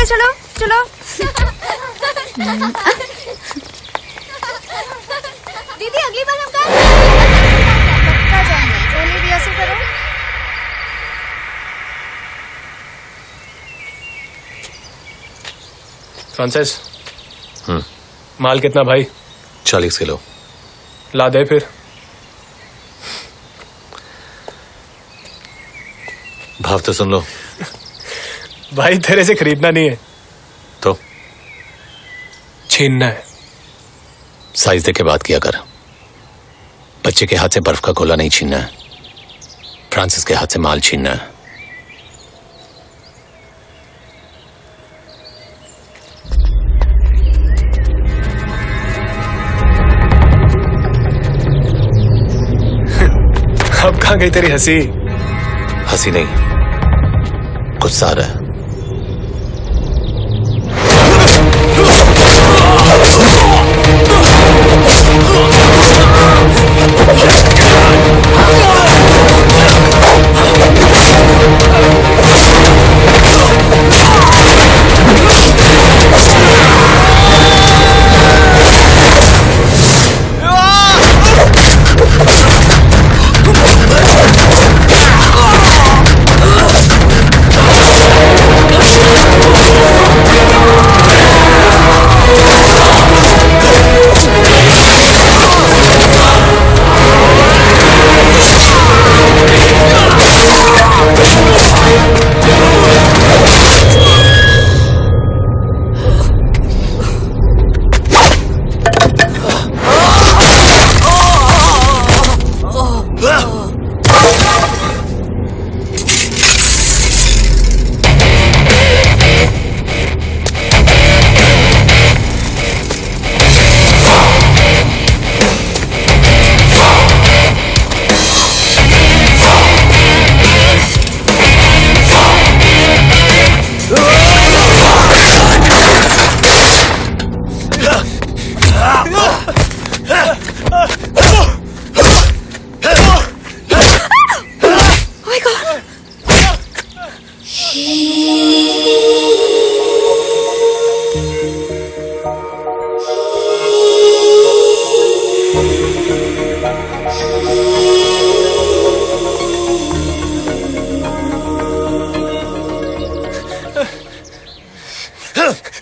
चलो चलो चलो। दीदी अगली बार हम कहाँ जाएंगे? ओनली रिहर्सल करो। फ्रांसिस, माल कितना भाई? 40 किलो। ला दे फिर। भाव तो सुन लो। भाई तेरे से खरीदना नहीं है तो छीनना है। साइज देके बात किया कर। बच्चे के हाथ से बर्फ का गोला नहीं छीनना है, फ्रांसिस के हाथ से माल छीनना है। अब कहाँ गई तेरी हंसी? हंसी नहीं, गुस्सा आ रहा है।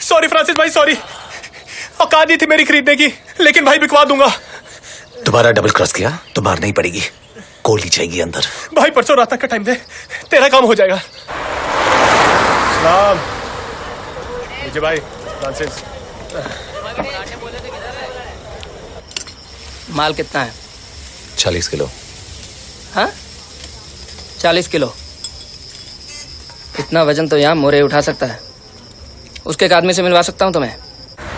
सॉरी फ्रांसिस भाई, सॉरी। औकात नहीं थी मेरी खरीदने की, लेकिन भाई बिकवा दूंगा। दोबारा डबल क्रॉस किया तो मारना ही पड़ेगी, गोली जाएगी अंदर। भाई परसों रात तक का टाइम दे, तेरा काम हो जाएगा। सलाम विजय भाई। फ्रांसिस, माल कितना है? 40 किलो। हाँ, 40 किलो। इतना वजन तो यहाँ मोरे उठा सकता है। उसके एक आदमी से मिलवा सकता हूँ तुम्हें।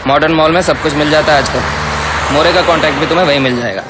मॉडर्न मॉल में सब कुछ मिल जाता है आजकल। मोरे का कांटेक्ट भी तुम्हें वहीं मिल जाएगा।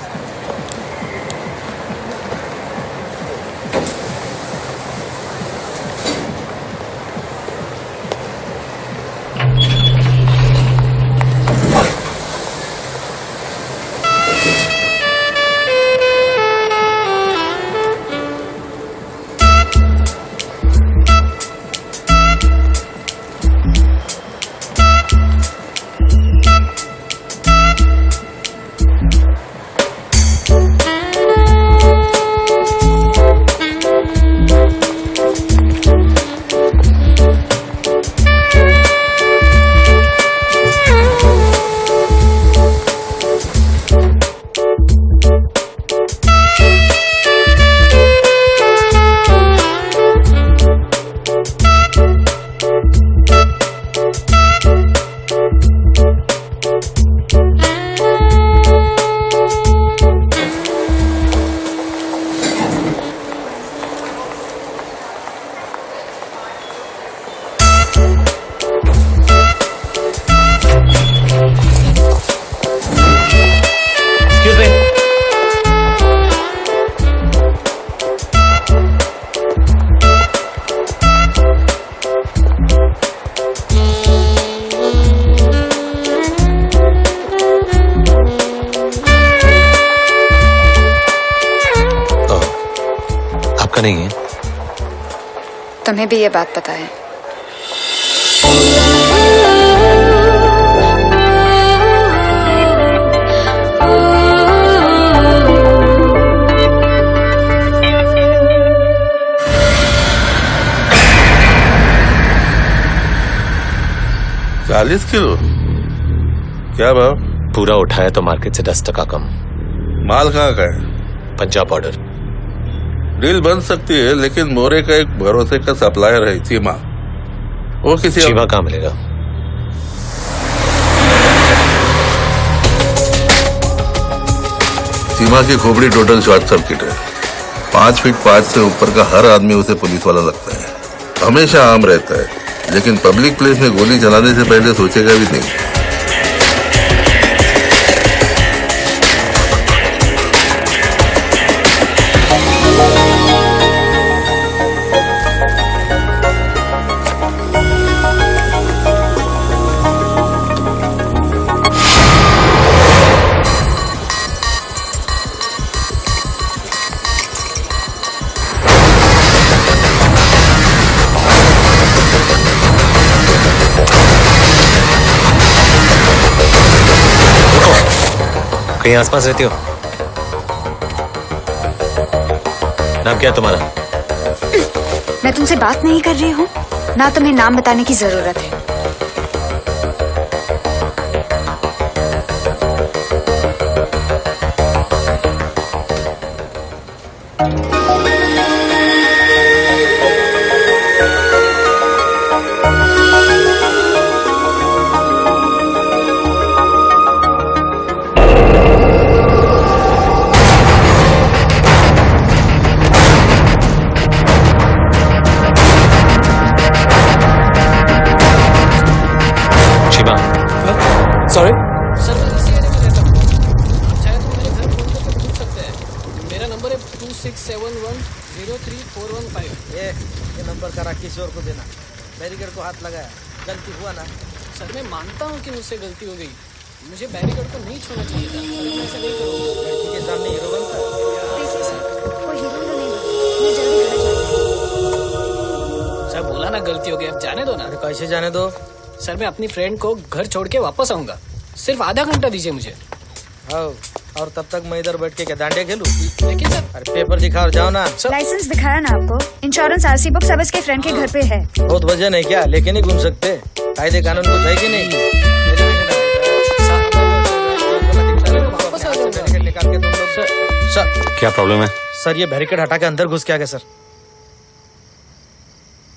नहीं है। तुम्हें भी ये बात पता है? 40 किलो? क्या भाव? पूरा उठाया तो मार्केट से 10% कम। माल कहाँ का है? पंजाब ऑर्डर। डील बन सकती है, लेकिन मोरे का एक भरोसे का सप्लायर है चीमा। वो किसी चीमा कहाँ मिलेगा? चीमा की खोपड़ी टोटल शॉर्ट सर्किट है। 5 फीट 5 से ऊपर का हर आदमी उसे पुलिस वाला लगता है। हमेशा आम रहता है, लेकिन पब्लिक प्लेस में गोली चलाने से पहले सोचेगा भी नहीं। कहीं आसपास रहती हो? नाम क्या है तुम्हारा? मैं तुमसे बात नहीं कर रही हूँ, ना तुम्हें नाम बताने की जरूरत है। सॉरी सर मैं इसी एरिया में रहता हूँ। आप चाहे तो मेरे घर फोन करके पूछ सकते हैं। मेरा नंबर है 2671034115। ये नंबर करा किसी और को देना। बैरिकेड को हाथ लगाया, गलती हुआ ना। सर मैं मानता हूँ कि मुझसे गलती हो गई, मुझे बैरिकेड को नहीं छूना चाहिए था। मैं ऐसा नहीं करूँगा। लड़की के सामने हीरो बनता है। देखिए सर, कोई हीरो नहीं बना। मैं जल्दी घर जाती हूँ। सर बोला ना गलती हो गई, अब जाने दो ना। अरे कैसे जाने दो? सर मैं अपनी फ्रेंड को घर छोड़ के वापस आऊंगा, सिर्फ आधा घंटा दीजिए मुझे। हाँ, और तब तक मैं इधर बैठ के क्या डांडे खेलूं? लेकिन सर अरे पेपर दिखा और जाओ ना। लाइसेंस दिखाया ना आपको? इंश्योरेंस, आरसी बुक सब इसके फ्रेंड के घर पे है। बहुत वजह नहीं क्या, लेके नहीं घूम सकते? कायदे कानून कुछ है कि नहीं? वापस आ जाऊंगा। बैरिकेड निकाल के तुम लोग सर क्या प्रॉब्लम है? सर ये बैरिकेड हटा के अंदर घुस के आ गए सर।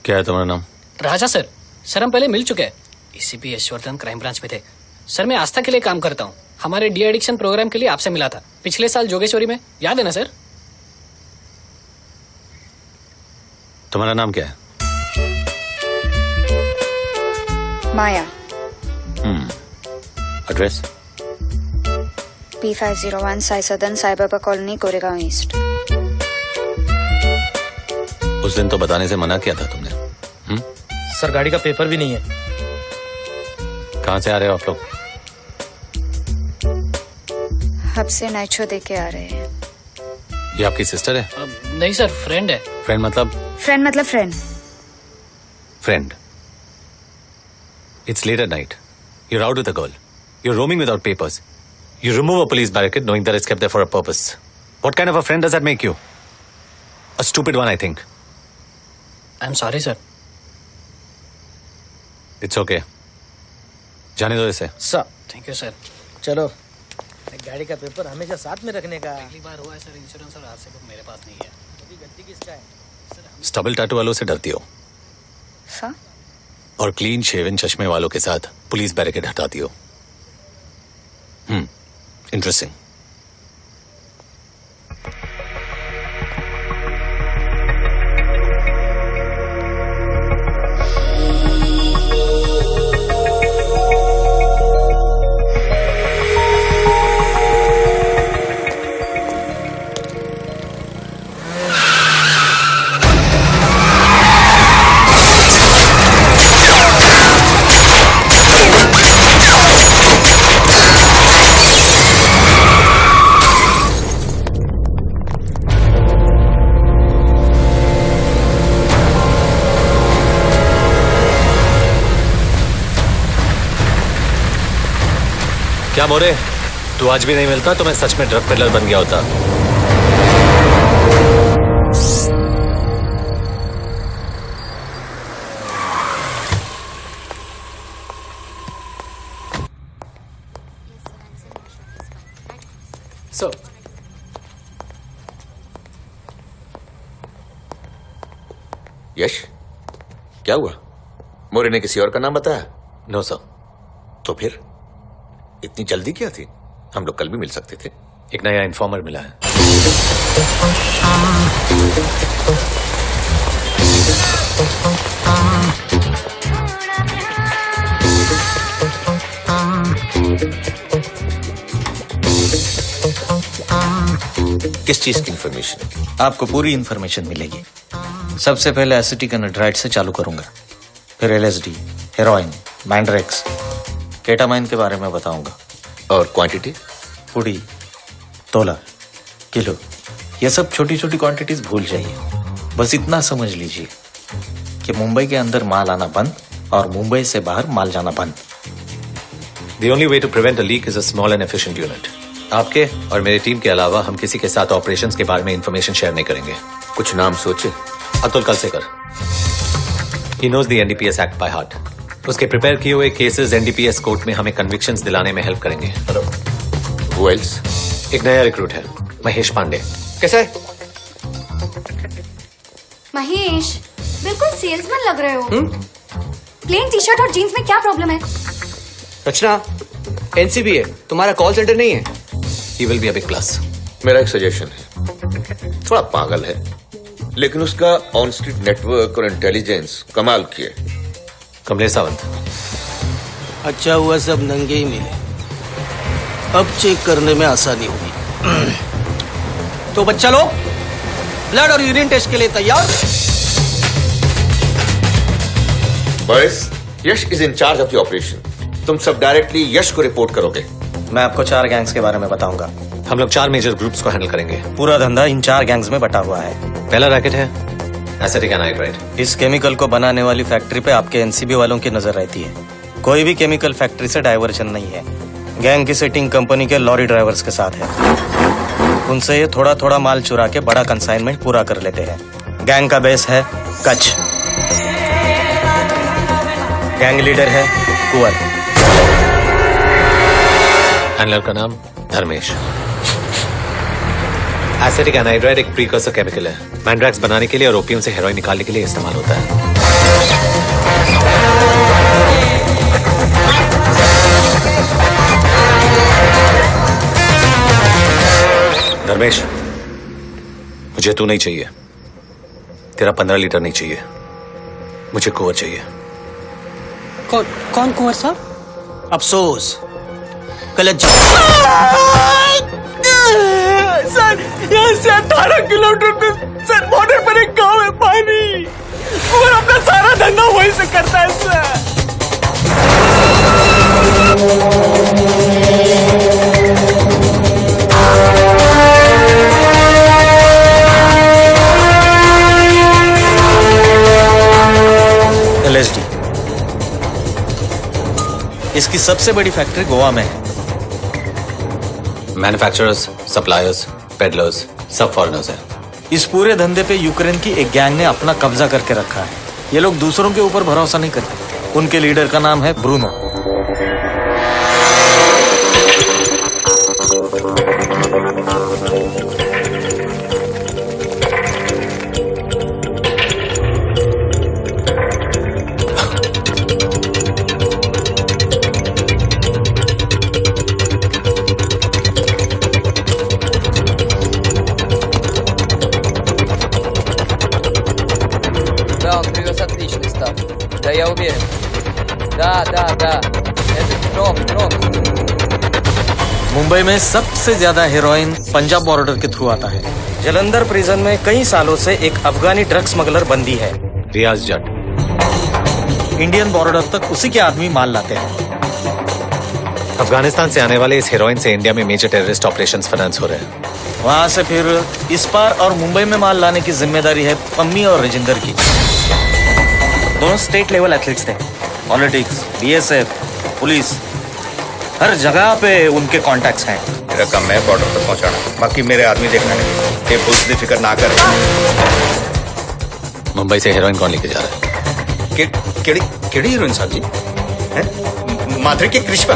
क्या है तुम्हारा नाम? राजा सर। सर हम पहले मिल चुके हैं, एसीपी यशवर्धन क्राइम ब्रांच में थे। सर मैं आस्था के लिए काम करता हूँ, हमारे डी एडिक्शन प्रोग्राम के लिए आपसे मिला था पिछले साल जोगेश्वरी में, याद है ना सर? तुम्हारा नाम क्या है? माया, एड्रेस? P501 साई सदन साई बाबा कॉलोनी, कोरेगांव ईस्ट। उस दिन तो बताने से मना किया था तुमने। सर गाड़ी का पेपर भी नहीं है। कहाँ से आ रहे हो आप लोग? हब से नाइट शो देख के आ रहे हैं। ये आपकी सिस्टर है? नहीं सर, फ्रेंड है। फ्रेंड मतलब? फ्रेंड मतलब friend. Friend. It's late at night. You're out with a girl. You're roaming without papers. You remove a police barricade knowing that it's kept there for a purpose. What kind of a friend does that make you? A stupid one, I think. I am sorry sir. It's okay. जाने दो इसे। Sir thank you sir. चलो, गाड़ी का paper हमेशा साथ में रखने का। पहली बार हुआ है सर, इंश्योरेंस और आरसी बुक मेरे पास नहीं है। अभी गलती किसका है? स्टबल टैटू वालों से डरती हो सर और क्लीन शेवन चश्मे वालों के साथ पुलिस बैरिकेड हटाती हो। इंटरेस्टिंग। क्या मोरे, तू आज भी नहीं मिलता तो मैं सच में ड्रग पेडलर बन गया होता। सो यश, क्या हुआ? मोरे ने किसी और का नाम बताया? नो सर, तो फिर इतनी जल्दी क्या थी? हम लोग कल भी मिल सकते थे। एक नया इन्फॉर्मर मिला है। किस चीज की इंफॉर्मेशन? आपको पूरी इंफॉर्मेशन मिलेगी। सबसे पहले एसिटिक एनहाइड्राइड से चालू करूंगा, फिर एलएसडी, हेरोइन, मैंड्रेक्स, केटामाइन के बारे में बताऊंगा। और क्वांटिटी? पुड़ी, तोला, किलो, ये सब छोटी छोटी क्वांटिटीज भूल जाइए। बस इतना समझ लीजिए कि मुंबई के अंदर माल आना बंद और मुंबई से बाहर माल जाना बंद। The only way to prevent a leak is a small and efficient unit. आपके और मेरी टीम के अलावा हम किसी के साथ ऑपरेशंस के बारे में इंफॉर्मेशन शेयर नहीं करेंगे। कुछ नाम सोचे? Atul Kalsekar. He knows the NDPS Act by heart. उसके प्रिपेयर किए हुए केसेस NDPS कोर्ट में हमें कन्विक्शंस दिलाने में हेल्प करेंगे। Who else? एक नया रिक्रूट है, महेश पांडे। कैसा है? महेश, बिल्कुल सेल्समैन लग रहे हो। प्लेन टी शर्ट और जीन्स में क्या प्रॉब्लम है? रचना, एनसीबी है, तुम्हारा कॉल सेंटर नहीं है। He will be a big plus. मेरा एक सजेशन है। थोड़ा पागल है, लेकिन उसका ऑन स्ट्रीट नेटवर्क और इंटेलिजेंस कमाल की है। कमलेश सावंत। अच्छा हुआ सब नंगे ही मिले, अब चेक करने में आसानी होगी। तो बच्चा लोग, ब्लड और यूरिन टेस्ट के लिए तैयार? Boys, Yash is in charge of the operation. तुम सब डायरेक्टली यश को रिपोर्ट करोगे। मैं आपको 4 गैंग्स के बारे में बताऊंगा। हम लोग 4 मेजर ग्रुप्स को हैंडल करेंगे। पूरा धंधा इन 4 गैंग्स में बटा हुआ है। पहला रैकेट है एसिटिक एनहाइड्राइड। इस केमिकल को बनाने वाली फैक्ट्री पे आपके एनसीबी वालों की नजर रहती है। कोई भी केमिकल फैक्ट्री से डाइवर्जन नहीं है। गैंग की सेटिंग कंपनी के लॉरी ड्राइवर्स के साथ है। उनसे ये थोड़ा थोड़ा माल चुरा के बड़ा कंसाइनमेंट पूरा कर लेते हैं। गैंग का बेस है कच्छ। गैंग लीडर है कुंवर। हैंडलर का नाम धर्मेश। एसिटिक एनहाइड्राइड एक प्रीकर्सर केमिकल है। मैंड्रैक्स बनाने के लिए और ओपियम से हेरोइन निकालने के लिए इस्तेमाल होता है। धर्मेश, मुझे तू नहीं चाहिए, तेरा 15 लीटर नहीं चाहिए, मुझे कुंवर चाहिए। कौन कुंवर साहब? अफसोस, गलत सर, यहाँ से 18 किलोमीटर सर बॉर्डर पर एक गांव है पानी, और अपना सारा धंधा वहीं से करता है सर। एलएसडी इसकी सबसे बड़ी फैक्ट्री गोवा में है। मैन्युफैक्चरर्स, सप्लायर्स, पेडलर्स सब फॉरेनर्स हैं। इस पूरे धंधे पे यूक्रेन की एक गैंग ने अपना कब्जा करके रखा है। ये लोग दूसरों के ऊपर भरोसा नहीं करते। उनके लीडर का नाम है ब्रूनो। Да, он привез отличный став. Да, я уверен. Да. Это дрог. मुंबई में सबसे ज्यादा हेरोइन पंजाब बॉर्डर के थ्रू आता है। जलंधर प्रिजन में कई सालों से एक अफगानी ड्रग स्मगलर बंदी है, रियाज जट। इंडियन बॉर्डर तक उसी के आदमी माल लाते हैं। अफगानिस्तान से आने वाले इस हेरोइन से इंडिया में मेजर टेररिस्ट ऑपरेशंस फाइनेंस हो रहे हैं। वहां से फिर इस पार और मुंबई में माल लाने की जिम्मेदारी है पम्मी और रजिंदर की। दोनों स्टेट लेवल एथलीट्स थे। पॉलिटिक्स, बीएसएफ, पुलिस, हर जगह पे उनके कॉन्टैक्ट्स हैं। मेरा काम है बॉर्डर तक पहुंचाना, बाकी मेरे आदमी देखना नहीं। ये पुलिस की फिक्र ना करे। मुंबई से हेरोइन कौन लेके जा रहा है? केड़ी हीरोइन साहब जी? हैं? माधुरी के कृष्णा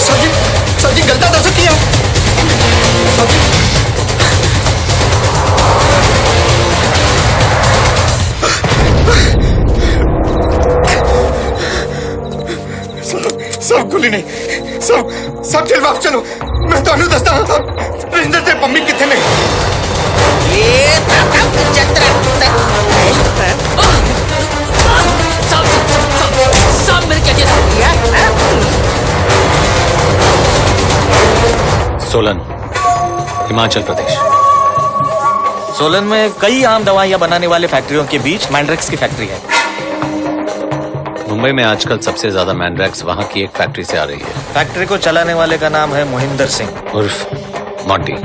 सर जी गलता दस किया। नहीं नहीं सब जेल वापस चलो मैं तो दसता रजिंदर से मम्मी कितने नहीं सब मेरे क्या सोलन, हिमाचल प्रदेश। सोलन में कई आम दवाइयां बनाने वाले फैक्ट्रियों के बीच मैंड्रेक्स की फैक्ट्री है। मुंबई में आजकल सबसे ज्यादा मैंड्रैक्स वहां की एक फैक्ट्री से आ रही है। फैक्ट्री को चलाने वाले का नाम है मोहिंदर सिंह उर्फ मॉन्टी।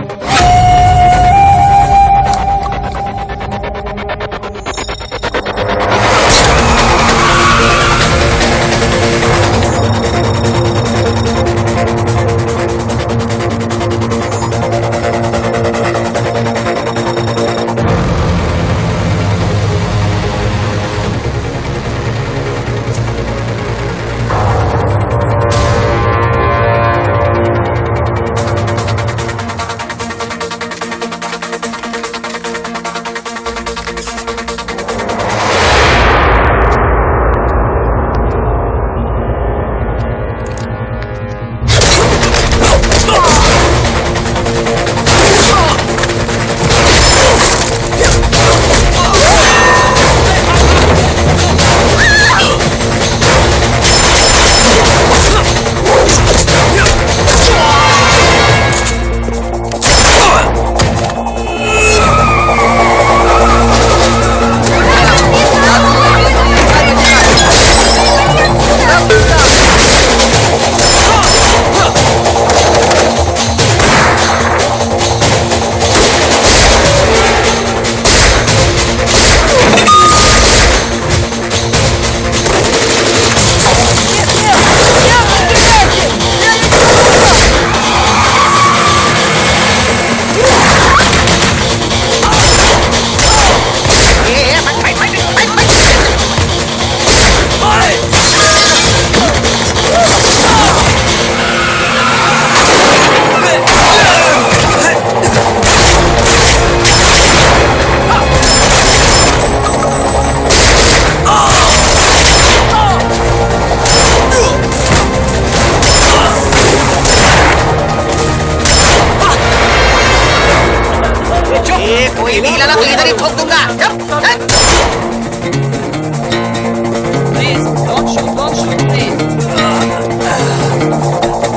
कोई भी लाना तो इधर ही ठोक दूंगा।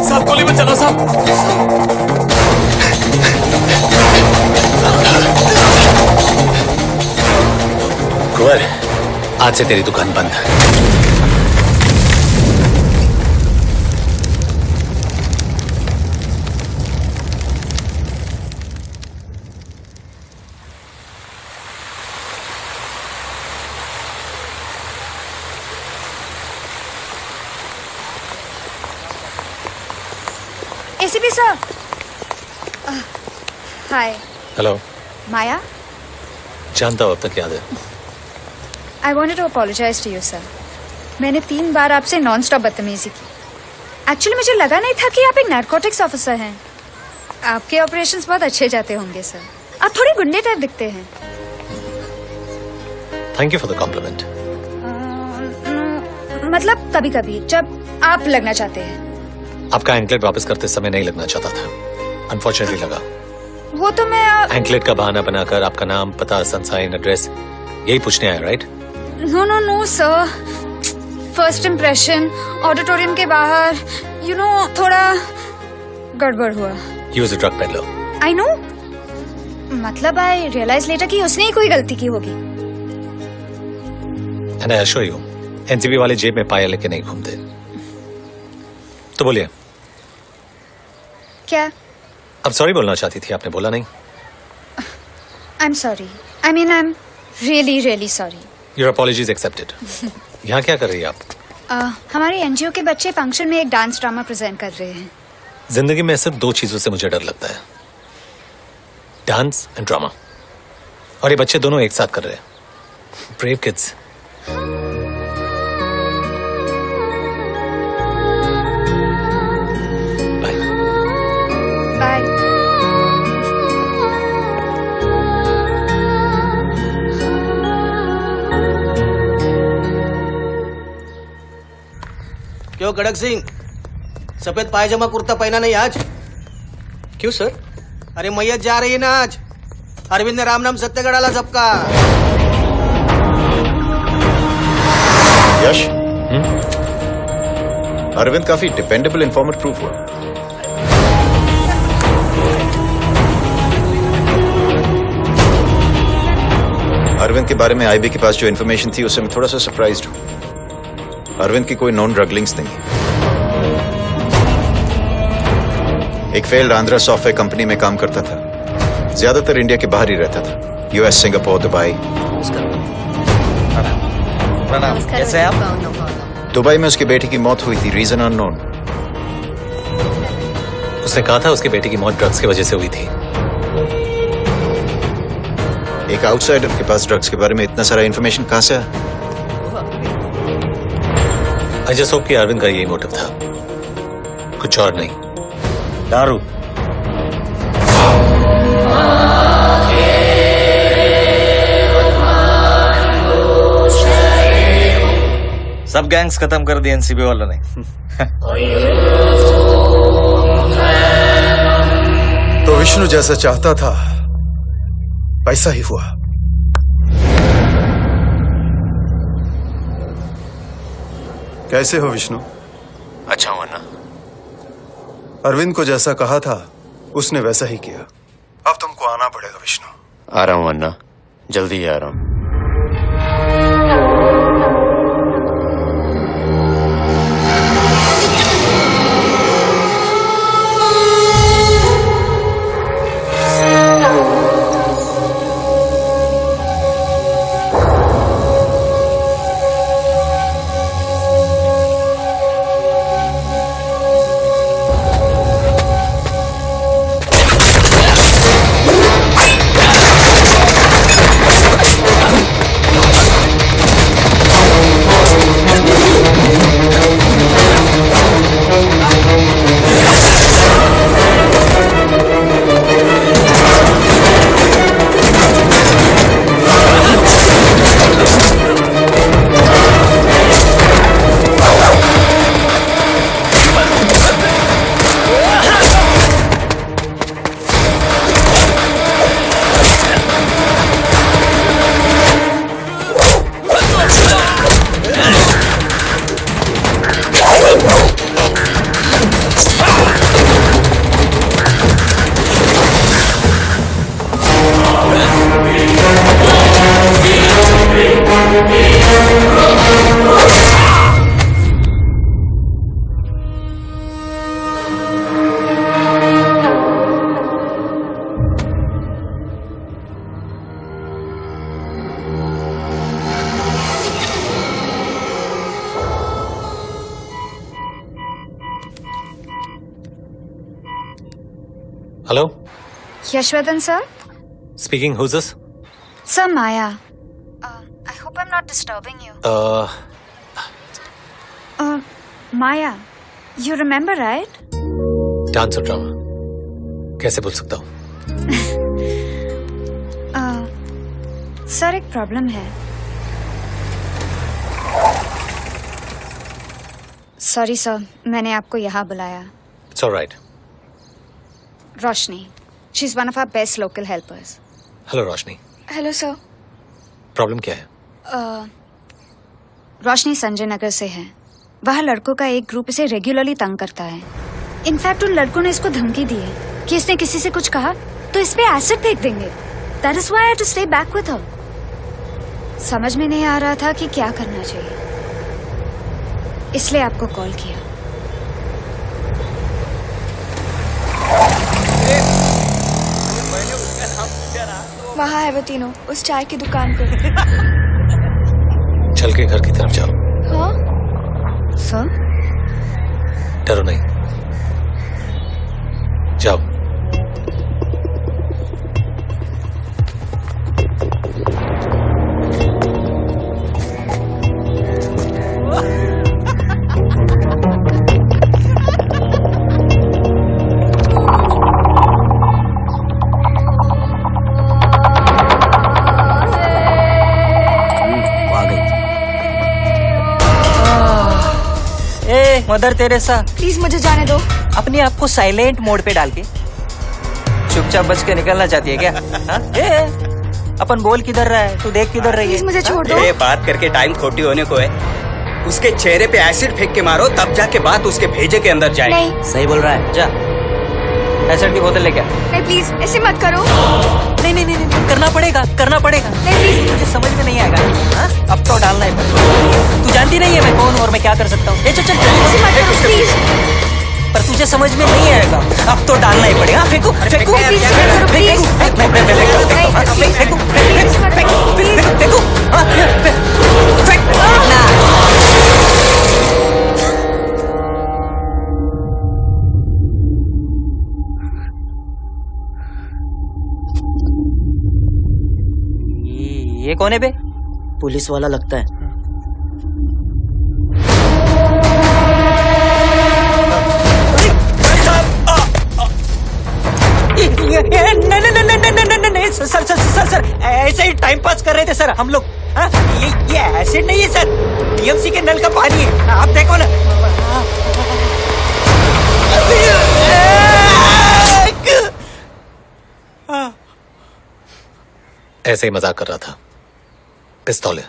साहब गोली मत चलाओ साहब। कुंवर, आज से तेरी दुकान बंद। ACP sir. Hi. Hello. Maya. जानता हूं, अब तक याद है। I wanted to apologize to you sir. मैंने 3 बार आपसे नॉन स्टॉप बदतमीजी की। एक्चुअली मुझे लगा नहीं था कि आप एक नारकोटिक्स ऑफिसर हैं। आपके ऑपरेशंस बहुत अच्छे जाते होंगे सर। आप थोड़े गुंडे टाइप दिखते हैं। Thank you for the compliment. मतलब कभी कभी जब आप लगना चाहते हैं। आपका एंकलेट वापस करते समय नहीं लगना चाहता था, अनफॉर्चुनेटली लगा। वो तो मैं एंकलेट का बहाना बनाकर आपका नाम, पता, सनसाइन, एड्रेस यही पूछने आया, right? No no no sir. First impression auditorium के बाहर थोड़ा गड़बड़ हुआ। He was a drug peddler. I know. मतलब आई रियलाइज लेटर कि उसने ही कोई गलती की होगी। And I assure you, NCB वाले जेब में पाया लेके नहीं घूमते। तो बोलिए। क्या? अब सॉरी बोलना चाहती थी, आपने बोला नहीं। I am sorry. I mean I am really really sorry. Your apologies accepted. यहाँ क्या कर रही है आप? हमारे एनजीओ के बच्चे फंक्शन में एक डांस ड्रामा प्रेजेंट कर रहे हैं। जिंदगी में सिर्फ 2 चीजों से मुझे डर लगता है, डांस एंड ड्रामा। और ये बच्चे दोनों एक साथ कर रहे हैं। Brave kids. बाय। बाय। क्यों खड़क सिंह, सफेद पायजामा कुर्ता पहना नहीं आज? क्यों सर? अरे मैयत जा रही है ना आज। अरविंद ने राम नाम सत्य डाला सबका। यश, अरविंद काफी डिपेंडेबल इन्फॉर्मर प्रूफ हुआ। अरविंद के बारे में आईबी के पास जो इन्फॉर्मेशन थी उससे मैं थोड़ा सा सरप्राइज्ड हूं। अरविंद की कोई नॉन ड्रग लिंक्स नहीं। एक फेल्ड आंध्रा सॉफ्टवेयर कंपनी में काम करता था, ज्यादातर इंडिया के बाहर ही रहता था, यूएस, सिंगापुर, दुबई। प्रणाम, कैसे हैं आप? दुबई में उसकी बेटी की मौत हुई थी, रीजन अननोन। उसने कहा था उसकी बेटी की मौत ड्रग्स की वजह से हुई थी। एक आउटसाइडर के पास ड्रग्स के बारे में इतना सारा इन्फॉर्मेशन कहां से आया? आई जस्ट होप कि अरविंद का यही मोटिव था, कुछ और नहीं। दारू। सब गैंग्स खत्म कर दिए एनसीबी वालों ने। तो विष्णु जैसा चाहता था वैसा ही हुआ। कैसे हो विष्णु? अच्छा हुआ ना? अरविंद को जैसा कहा था उसने वैसा ही किया। अब तुमको आना पड़ेगा विष्णु। आ रहा हूँ अन्ना, जल्दी ही आ रहा हूँ। Hello, Yashvardhan sir? Speaking, who's this? Sir, Maya. I hope I'm not disturbing you. Maya, you remember, right? Dance और ड्रामा, कैसे भूल सकता हूँ? सर, एक प्रॉब्लम है। सॉरी सर, मैंने आपको यहाँ बुलाया। It's all right. Roshni, she is one of our best local helpers. Hello Roshni. Hello sir. Problem क्या है? रोशनी संजय नगर से है। वहाँ लड़कों का एक ग्रुप इसे रेगुलरली तंग करता है। इनफैक्ट उन लड़कों ने इसको धमकी दी है कि इसने किसी से कुछ कहा तो इस पे एसिड फेंक देंगे। That is why I had to stay back with her. समझ में नहीं आ रहा था कि क्या करना चाहिए, इसलिए आपको कॉल किया। वहाँ है वो तीनों, उस चाय की दुकान पे। चल के घर की तरफ जाओ। हाँ? सर? डरो नहीं, जाओ। मदर तेरेसा, प्लीज मुझे जाने दो। अपने आप को साइलेंट मोड पे डाल के चुपचाप बच के निकलना चाहती है क्या? हाँ? अपन बोल किधर रहा है, तू देख किधर रही है? प्लीज मुझे छोड़ दो। ये बात करके टाइम खोटी होने को है। उसके चेहरे पे एसिड फेंक के मारो, तब जाके बात उसके भेजे के अंदर जाए। नहीं। सही बोल रहा है, जा एसिड की बोतल लेके आ। नहीं प्लीज ऐसे मत करो। नहीं नहीं नहीं नहीं, करना पड़ेगा, करना पड़ेगा। नहीं प्लीज। मुझे समझ में नहीं आएगा। हाँ? अब तो डालना है। तू जानती नहीं है मैं कौन हूँ और मैं क्या कर सकता हूँ। चल चल ऐसे मत करो प्लीज। पर तुझे समझ में नहीं आएगा। अब तो डालना ही पड़ेगा। फेंकू फेंकू ये कौन है बे? पुलिस वाला लगता है। नहीं सर सर सर सर ऐसे ही टाइम पास कर रहे थे सर हम लोग। ये एसिड नहीं है सर, टीएमसी के नल का पानी है, आप देखो ना। ऐसे ही मजाक कर रहा था। पिस्तौल है,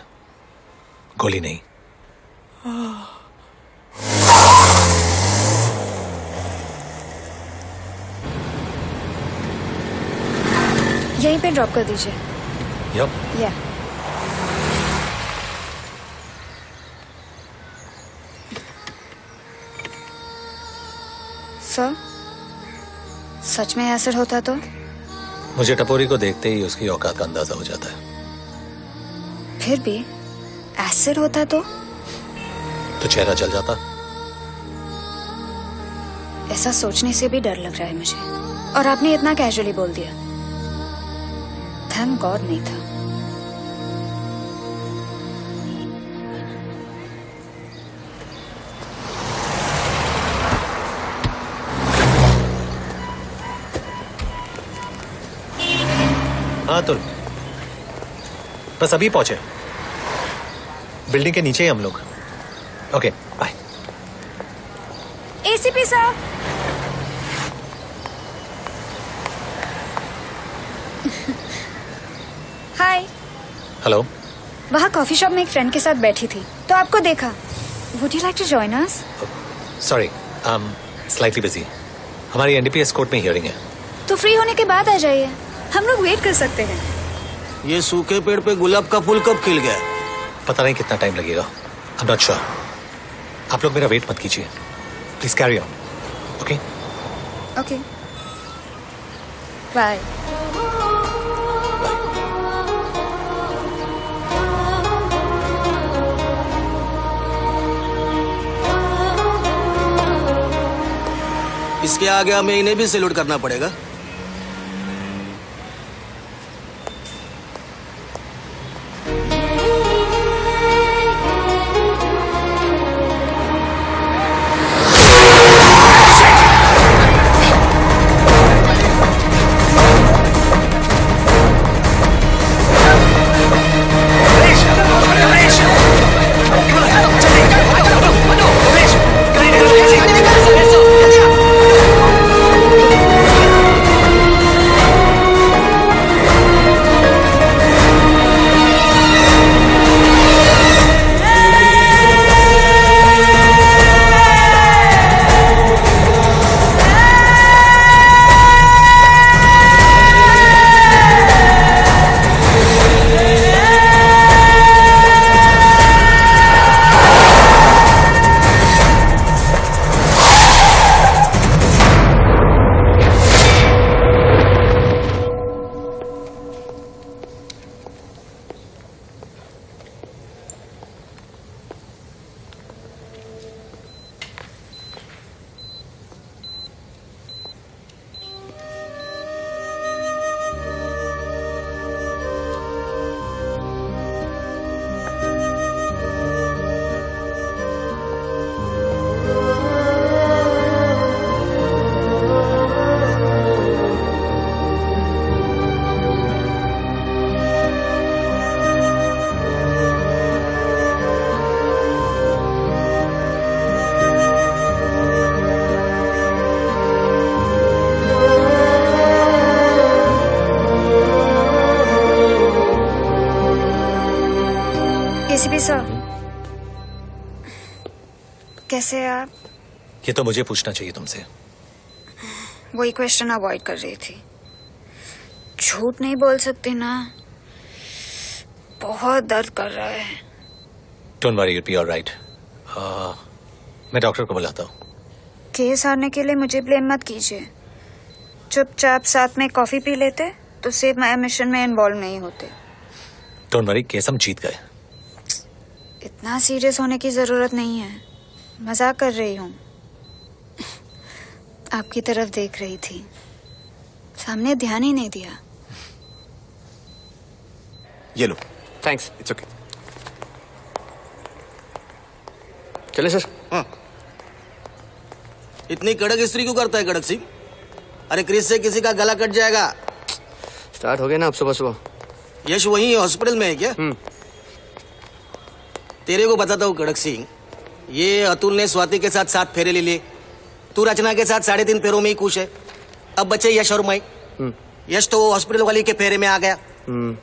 गोली नहीं। यहीं पे ड्रॉप कर दीजिए। यप। या सर, सच में एसिड होता तो? मुझे टपोरी को देखते ही उसकी औकात का अंदाजा हो जाता है। फिर भी एसिड होता तो चेहरा जल जाता। ऐसा सोचने से भी डर लग रहा है मुझे। और आपने इतना कैजुअली बोल दिया। थैंक गॉड नहीं था। हाँ तो बस अभी पहुंचे, बिल्डिंग के नीचे ही हम लोग। Okay bye. एसीपी साहब, हाय। हेलो। वहाँ कॉफी शॉप में एक फ्रेंड के साथ बैठी थी तो आपको देखा। Would you like to join us? Sorry, slightly busy. हमारी एनडीपीएस कोर्ट में हियरिंग है। तो फ्री होने के बाद आ जाइए, हम लोग वेट कर सकते हैं। ये सूखे पेड़ पे गुलाब का फूल कब खिल गया? पता नहीं कितना टाइम लगेगा। I am not sure. आप लोग मेरा वेट मत कीजिए, please carry on. Okay okay bye. इसके आगे हमें इन्हें भी सैल्यूट करना पड़ेगा। एसीपी सर, कैसे हैं आप? ये तो मुझे पूछना चाहिए तुमसे। वही क्वेश्चन अवॉइड कर रही थी। झूठ नहीं बोल सकती ना, बहुत दर्द कर रहा है। Don't worry, you'll be all right. मैं डॉक्टर को बुलाता हूँ। केस हारने के लिए मुझे ब्लेम मत कीजिए। चुपचाप साथ में कॉफी पी लेते तो सिर्फ मैं मिशन में इन्वॉल्व नहीं होते। डोंट वरी, केस हम जीत गए। इतना सीरियस होने की जरूरत नहीं है, मजाक कर रही हूँ। आपकी तरफ देख रही थी, सामने ध्यान ही नहीं दिया। ये लो। थैंक्स। It's okay. चले सर। हाँ। इतनी कड़क इस्त्री क्यों करता है कड़क सिंह? अरे क्रिस से किसी का गला कट जाएगा। स्टार्ट हो गया ना अब सुबह सुबह। यश वही हॉस्पिटल में है क्या? तेरे को बताता हूँ कड़क सिंह, ये अतुल ने स्वाति के साथ 7 फेरे ले लिए, तू रचना के साथ 3.5 फेरों में ही खुश है। अब बचे यश और मैं। यश तो वो हॉस्पिटल वाली के फेरे में आ गया।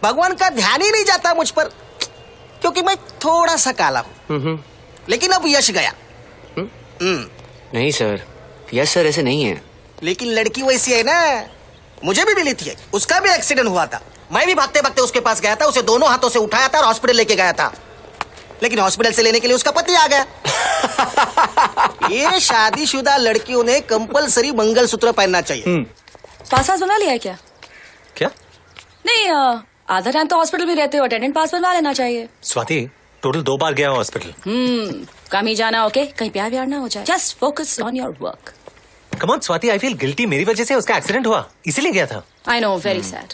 भगवान का ध्यान ही नहीं जाता मुझ पर, क्योंकि मैं थोड़ा सा काला हूँ। लेकिन अब यश गया। नहीं सर, यस सर ऐसे नहीं है। लेकिन लड़की वैसी है ना, मुझे भी मिली थी। उसका भी एक्सीडेंट हुआ था, मैं भी भागते भागते उसके पास गया था, उसे दोनों हाथों से उठाया था और हॉस्पिटल लेके गया था। लेकिन हॉस्पिटल से लेने के लिए उसका पति आ गया। ये शादीशुदा लड़कियों ने कंपलसरी मंगलसूत्र पहनना चाहिए। पास बनवा लिया है क्या? क्या? नहीं, आधा टाइम तो हॉस्पिटल में रहते हो, अटेंडेंट पास बनवा लेना चाहिए। स्वाति, टोटल 2 बार गया हूँ हॉस्पिटल। कम ही जाना, ओके? कहीं प्यार व्यार ना हो जाए। Just focus on your work. Come on Swati, I feel guilty, मेरी वजह से उसका एक्सीडेंट हुआ, इसीलिए गया था। I know, very sad.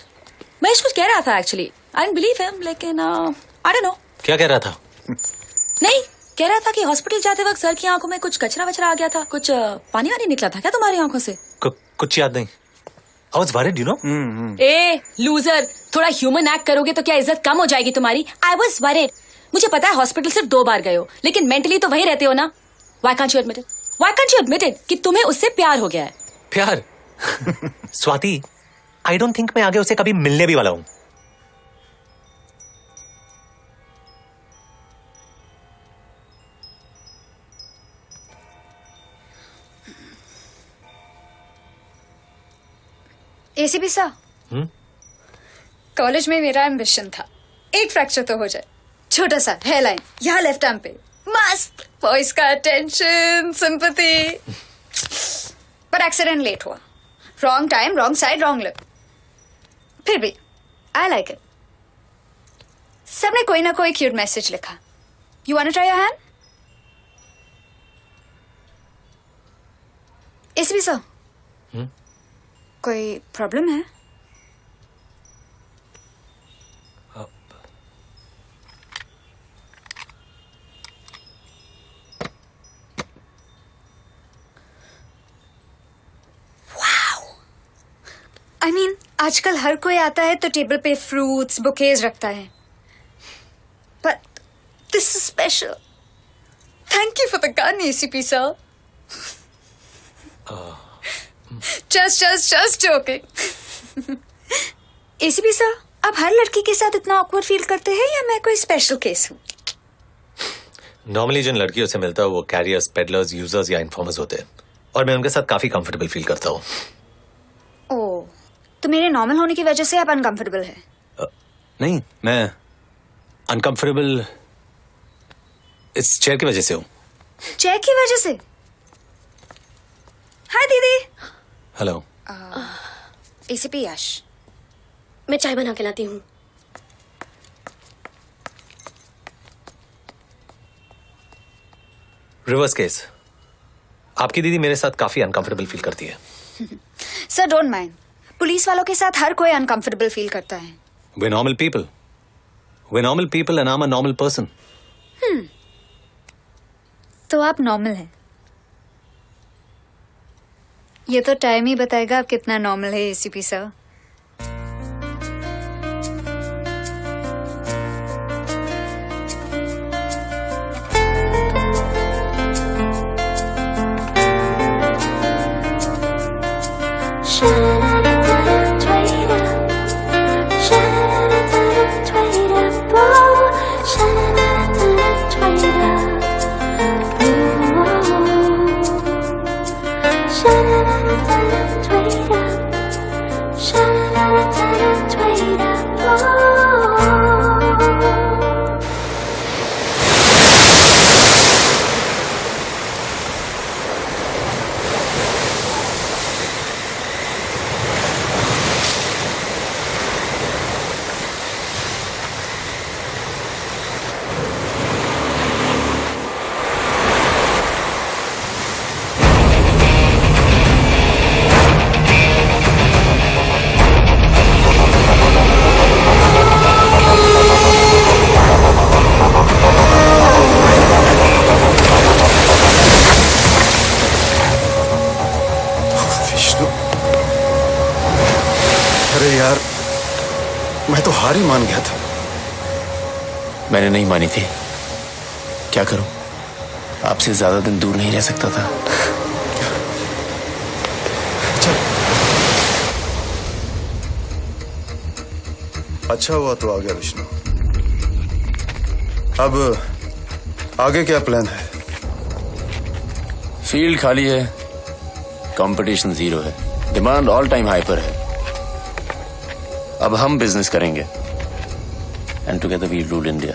Mahesh कुछ कह रहा था actually, I don't believe him, लेकिन आई डोंट नो। क्या कह रहा था? नहीं, कह रहा था कि हॉस्पिटल जाते वक्त सर की आंखों में कुछ कचरा वचरा आ गया था, कुछ पानी वानी निकला था क्या तुम्हारी आंखों से? कुछ याद नहीं। I was worried, you know? A loser, थोड़ा ह्यूमन एक्ट करोगे तो क्या इज्जत कम हो जाएगी तुम्हारी? I was worried. मुझे पता है हॉस्पिटल सिर्फ 2 बार गए हो, लेकिन मेंटली तो वहीं रहते हो ना। Why can't you admit it? Why can't you admit it कि तुम्हें उससे प्यार हो गया है? प्यार? स्वाति, आई डोंट थिंक मैं आगे उसे कभी मिलने भी वाला हूँ। एसीपी सा, कॉलेज में मेरा एम्बिशन था, एक फ्रैक्चर तो हो जाए, छोटा सा हेयरलाइन यहाँ लेफ्ट आर्म पे, मस्त बॉयज का अटेंशन, सिंपैथी। पर एक्सीडेंट लेट हुआ, wrong time, wrong side, wrong lip. फिर भी आई लाइक इट। सबने कोई ना कोई क्यूट मैसेज लिखा। You want to try your hand? ACP सा, कोई प्रॉब्लम है? I mean, आजकल हर कोई आता है तो टेबल पे फ्रूट्स, बुकेज रखता है। But this is special. Thank you for the gun, ACP sir. Just joking. ACP sir, आप हर लड़की के साथ इतना awkward फील करते हैं या मैं कोई स्पेशल केस हूँ? नॉर्मली जिन लड़कियों से मिलता हूँ वो कैरियर्स, पेडलर्स, यूजर्स या इन्फॉर्मर्स होते हैं, और मैं उनके साथ काफी कंफर्टेबल फील करता हूँ। ओह, तो मेरे नॉर्मल होने की वजह से आप अनकंफर्टेबल है? नहीं, मैं अनकंफर्टेबल इस चेयर की वजह से हूँ। चेयर की वजह से? हाय दीदी। हेलो। एसीपी यश, मैं चाय बना के लाती हूँ। रिवर्स केस, आपकी दीदी मेरे साथ काफी अनकंफर्टेबल फील करती है। सर डोंट माइंड, पुलिस वालों के साथ हर कोई अनकंफर्टेबल फील करता है। We're normal people. We're normal people and I'm a normal person. तो आप नॉर्मल हैं। ये तो टाइम ही बताएगा आप कितना नॉर्मल है एसीपी सर। Shut मैं तो हार ही मान गया था। मैंने नहीं मानी थी, क्या करूं, आपसे ज्यादा दिन दूर नहीं रह सकता था। अच्छा हुआ तो आ गया विष्णु। अब आगे क्या प्लान है? फील्ड खाली है, कंपटीशन जीरो है, डिमांड ऑल टाइम हाई पर है। अब हम बिजनेस करेंगे and together we rule India.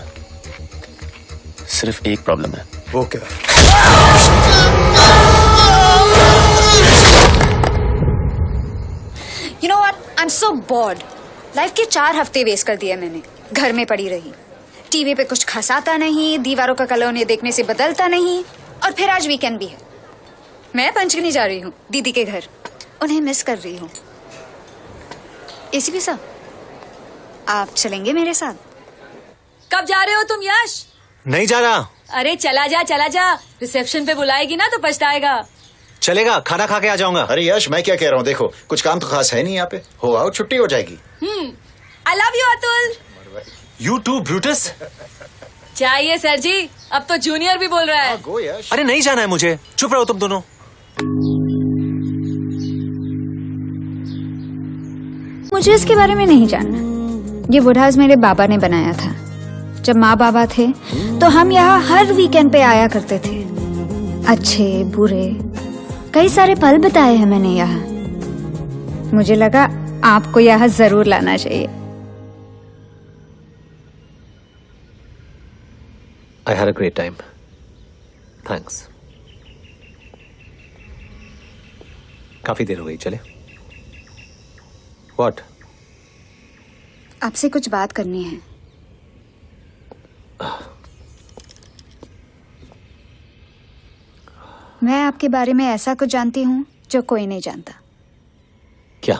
सिर्फ एक प्रॉब्लम है। वो क्या? You know what? I'm so bored. Life के 4 हफ्ते वेस्ट कर दिए मैंने। घर में पड़ी रही, टीवी पे कुछ खास आता नहीं, दीवारों का कलर उन्हें देखने से बदलता नहीं, और फिर आज वीकेंड भी है। मैं पंचगनी जा रही हूँ दीदी के घर, उन्हें मिस कर रही हूँ। एसीपी साहब, आप चलेंगे मेरे साथ? कब जा रहे हो तुम यश? नहीं जा रहा। अरे चला जा, रिसेप्शन पे बुलाएगी ना तो पछताएगा। चलेगा, खाना खा के आ जाऊंगा। अरे यश, मैं क्या कह रहा हूँ, देखो कुछ काम तो खास है नहीं यहाँ पे, हो आओ, छुट्टी हो जाएगी। आई love you Atul. You too, Brutus. चाहिए सर जी, अब तो जूनियर भी बोल रहा है। गो यश। अरे नहीं जाना है मुझे, चुप रहो तुम दोनों। मुझे इसके बारे में नहीं जानना। ये वुड हाउस मेरे बाबा ने बनाया था। जब माँ बाबा थे तो हम यहाँ हर वीकेंड पे आया करते थे। अच्छे बुरे कई सारे पल बिताए हैं मैंने यहाँ। मुझे लगा आपको यहाँ जरूर लाना चाहिए। I had a great time. Thanks. काफी देर हो गई, चले? What? आपसे कुछ बात करनी है। मैं आपके बारे में ऐसा कुछ जानती हूँ जो कोई नहीं जानता। क्या?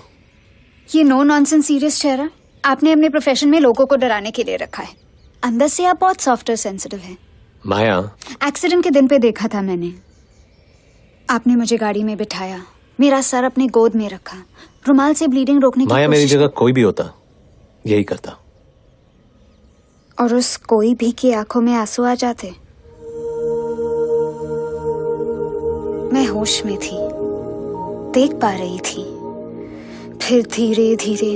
ये नो नॉनसेंस सीरियस चेहरा आपने अपने प्रोफेशन में लोगों को डराने के लिए रखा है। अंदर से आप बहुत सॉफ्ट और सेंसिटिव हैं। माया, एक्सीडेंट के दिन पे देखा था मैंने। आपने मुझे गाड़ी में बिठाया, मेरा सर अपने गोद में रखा, रुमाल से ब्लीडिंग रोकने की माया, मेरी कोशिश जगह कोई भी होता यही करता। और उस कोई भी की आंखों में आंसू आ जाते। मैं होश में थी, देख पा रही थी, फिर धीरे धीरे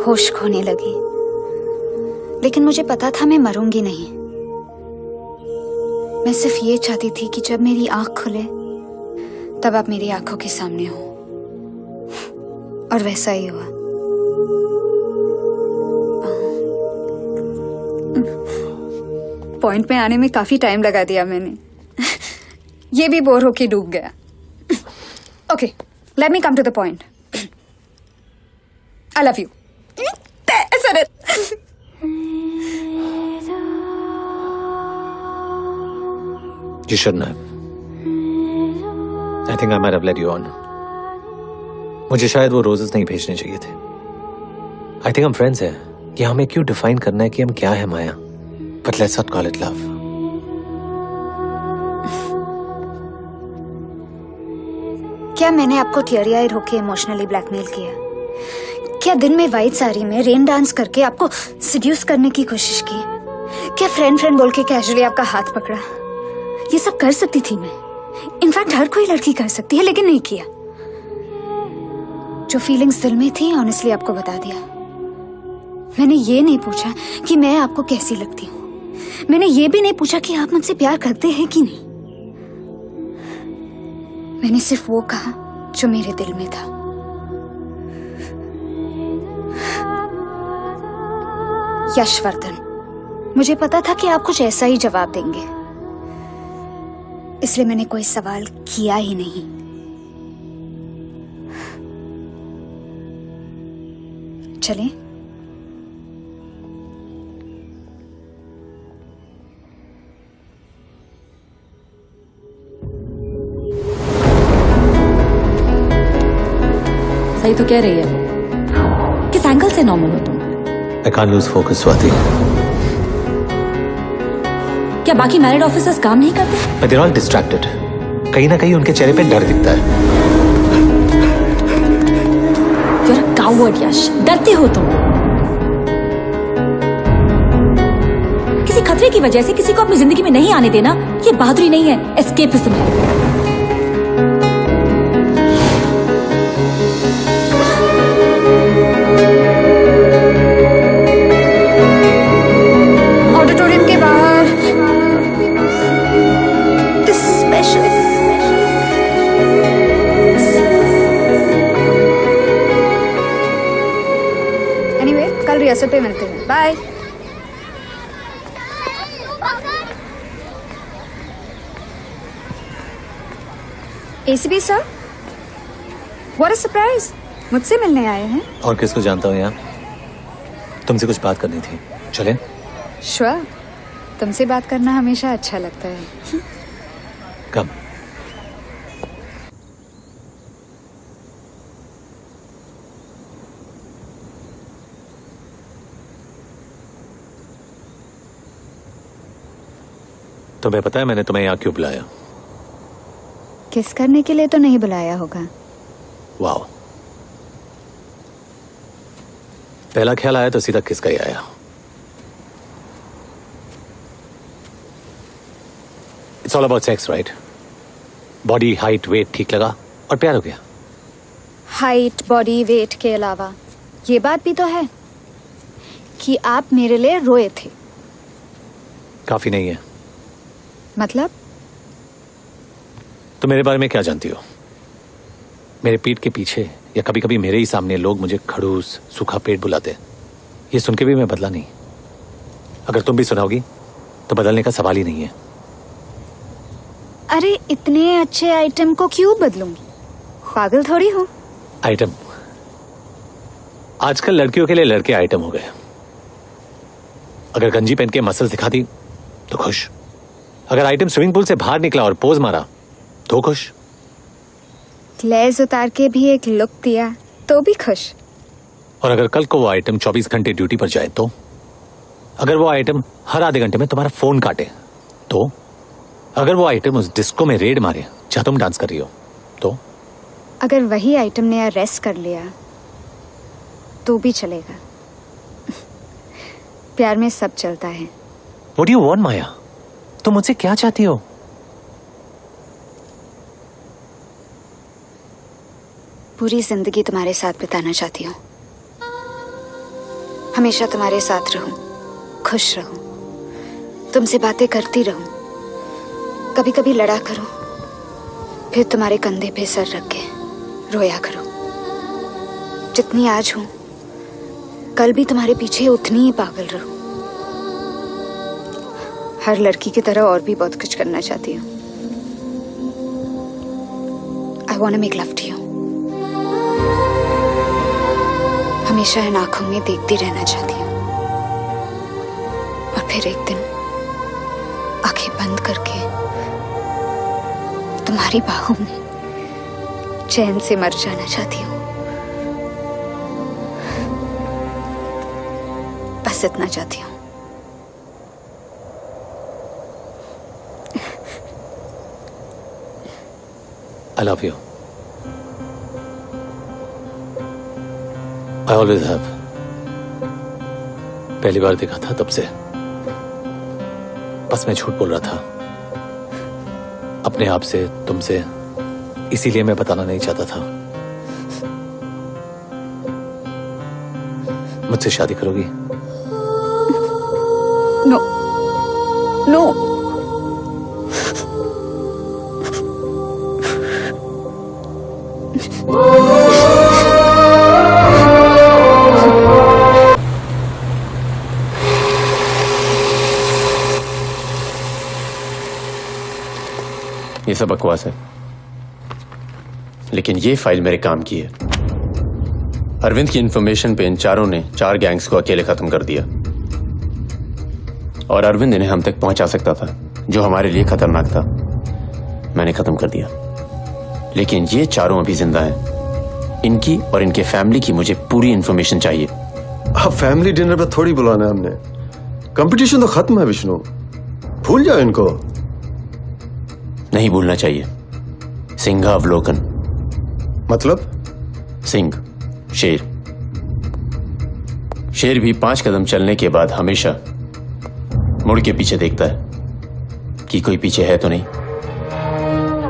होश खोने लगी। लेकिन मुझे पता था मैं मरूंगी नहीं। मैं सिर्फ ये चाहती थी कि जब मेरी आंख खुले तब आप मेरी आंखों के सामने हो। और वैसा ही हुआ। पॉइंट में आने में काफी टाइम लगा दिया मैंने। ये भी बोर होके डूब गया। Okay, let me come to the point. I love you. You shouldn't have. I think I might have led you on. मुझे शायद वो रोजेस नहीं भेजने चाहिए थे। I think हम friends हैं। कि हमें क्यों डिफाइन करना है कि हम क्या है माया? But let's not call it love. क्या मैंने आपको टीयरी आईड होके इमोशनली ब्लैकमेल किया? क्या दिन में व्हाइट साड़ी में रेन डांस करके आपको सिड्यूस करने की कोशिश की? क्या फ्रेंड फ्रेंड बोल के कैजुअली आपका हाथ पकड़ा? ये सब कर सकती थी मैं। इनफैक्ट हर कोई लड़की कर सकती है, लेकिन नहीं किया। जो फीलिंग्स दिल में थी ऑनेस्टली आपको बता दिया। मैंने ये नहीं पूछा कि मैं आपको कैसी लगती हूँ। मैंने ये भी नहीं पूछा कि आप मुझसे प्यार करते हैं कि नहीं। मैंने सिर्फ वो कहा जो मेरे दिल में था। यशवर्धन, मुझे पता था कि आप कुछ ऐसा ही जवाब देंगे, इसलिए मैंने कोई सवाल किया ही नहीं। चलें? सही तो कह रही है। किस एंगल से नॉर्मल हो तुम? I can't lose focus, Swati. क्या बाकी मैरिड ऑफिसर्स काम नहीं करते? But they're all distracted. कहीं ना कहीं उनके चेहरे पे डर दिखता है। You're a coward, यश। डरते हो तुम। खतरे की वजह से किसी को अपनी जिंदगी में नहीं आने देना, ये बहादुरी नहीं है, एस्केपिज्म है। ऑडिटोरियम के बाहर स्पेशल। एनीवे, कल रिहर्सल पे मिलते हैं। Bye. ACB sir, what a surprise, मुझसे मिलने आए हैं। और किसको जानता हूँ यहाँ? तुमसे कुछ बात करनी थी, चलें? श्योर, तुमसे बात करना हमेशा अच्छा लगता है। कम। तुम्हें पता है मैंने तुम्हें यहाँ क्यों बुलाया? किस करने के लिए तो नहीं बुलाया होगा। वाह, पहला ख्याल आया तो सीधा किसका ही आया। It's all about sex, right? Body, height, weight ठीक लगा और प्यार हो गया। हाइट, बॉडी, वेट के अलावा ये बात भी तो है कि आप मेरे लिए रोए थे। काफी नहीं है। मतलब? तो मेरे बारे में क्या जानती हो? मेरे पीठ के पीछे या कभी कभी मेरे ही सामने लोग मुझे खड़ूस, सूखा पेट बुलाते। ये सुन के भी मैं बदला नहीं। अगर तुम भी सुनाओगी तो बदलने का सवाल ही नहीं है। अरे इतने अच्छे आइटम को क्यों बदलूंगी? पागल थोड़ी हूँ। आइटम? आजकल लड़कियों के लिए लड़के आइटम हो गए। अगर गंजी पहन के मसल्स दिखाती तो खुश। अगर आइटम स्विमिंग पूल से बाहर निकला और पोज मारा तो खुश। ग्लेज उतार के भी एक लुक दिया तो भी खुश। और अगर कल को वो आइटम 24 घंटे ड्यूटी पर जाए तो? अगर वो आइटम हर आधे घंटे में तुम्हारा फोन काटे तो? अगर वो आइटम उस डिस्को में रेड मारे जहां तुम डांस कर रही हो तो? अगर वही आइटम ने अरेस्ट कर लिया तो भी चलेगा। प्यार में सब चलता है। What do you want, माया? तुम मुझसे क्या चाहती हो? पूरी जिंदगी तुम्हारे साथ बिताना चाहती हूँ। हमेशा तुम्हारे साथ रहूं, खुश रहूं, तुमसे बातें करती रहूं, कभी कभी लड़ा करूं, फिर तुम्हारे कंधे पे सर रख के रोया करूं। जितनी आज हूं, कल भी तुम्हारे पीछे उतनी ही पागल रहूं। हर लड़की की तरह और भी बहुत कुछ करना चाहती हूँ। I want to make love to you. हमेशा इन आंखों में देखती रहना चाहती हूँ और फिर एक दिन आंखें बंद करके तुम्हारी बाहों में चैन से मर जाना चाहती हूँ। बस इतना चाहती हूँ। I love you. I always have. पहली बार देखा था तब से बस मैं झूठ बोल रहा था अपने आप से, तुमसे। इसीलिए मैं बताना नहीं चाहता था। मुझसे शादी करोगी? No no. ये सब बकवास है, लेकिन ये फाइल मेरे काम की है। अरविंद की इंफॉर्मेशन पे इन चारों ने 4 गैंग्स को अकेले खत्म कर दिया और अरविंद इन्हें हम तक पहुंचा सकता था, जो हमारे लिए खतरनाक था। मैंने खत्म कर दिया, लेकिन ये चारों अभी जिंदा हैं। इनकी और इनके फैमिली की मुझे पूरी इंफॉर्मेशन चाहिए। अब फैमिली डिनर पर थोड़ी बुलाना है हमने। कंपटीशन तो खत्म है विष्णु, भूल जाओ इनको। नहीं भूलना चाहिए। सिंहावलोकन मतलब? सिंह, शेर। शेर भी 5 कदम चलने के बाद हमेशा मुड़ के पीछे देखता है कि कोई पीछे है तो नहीं।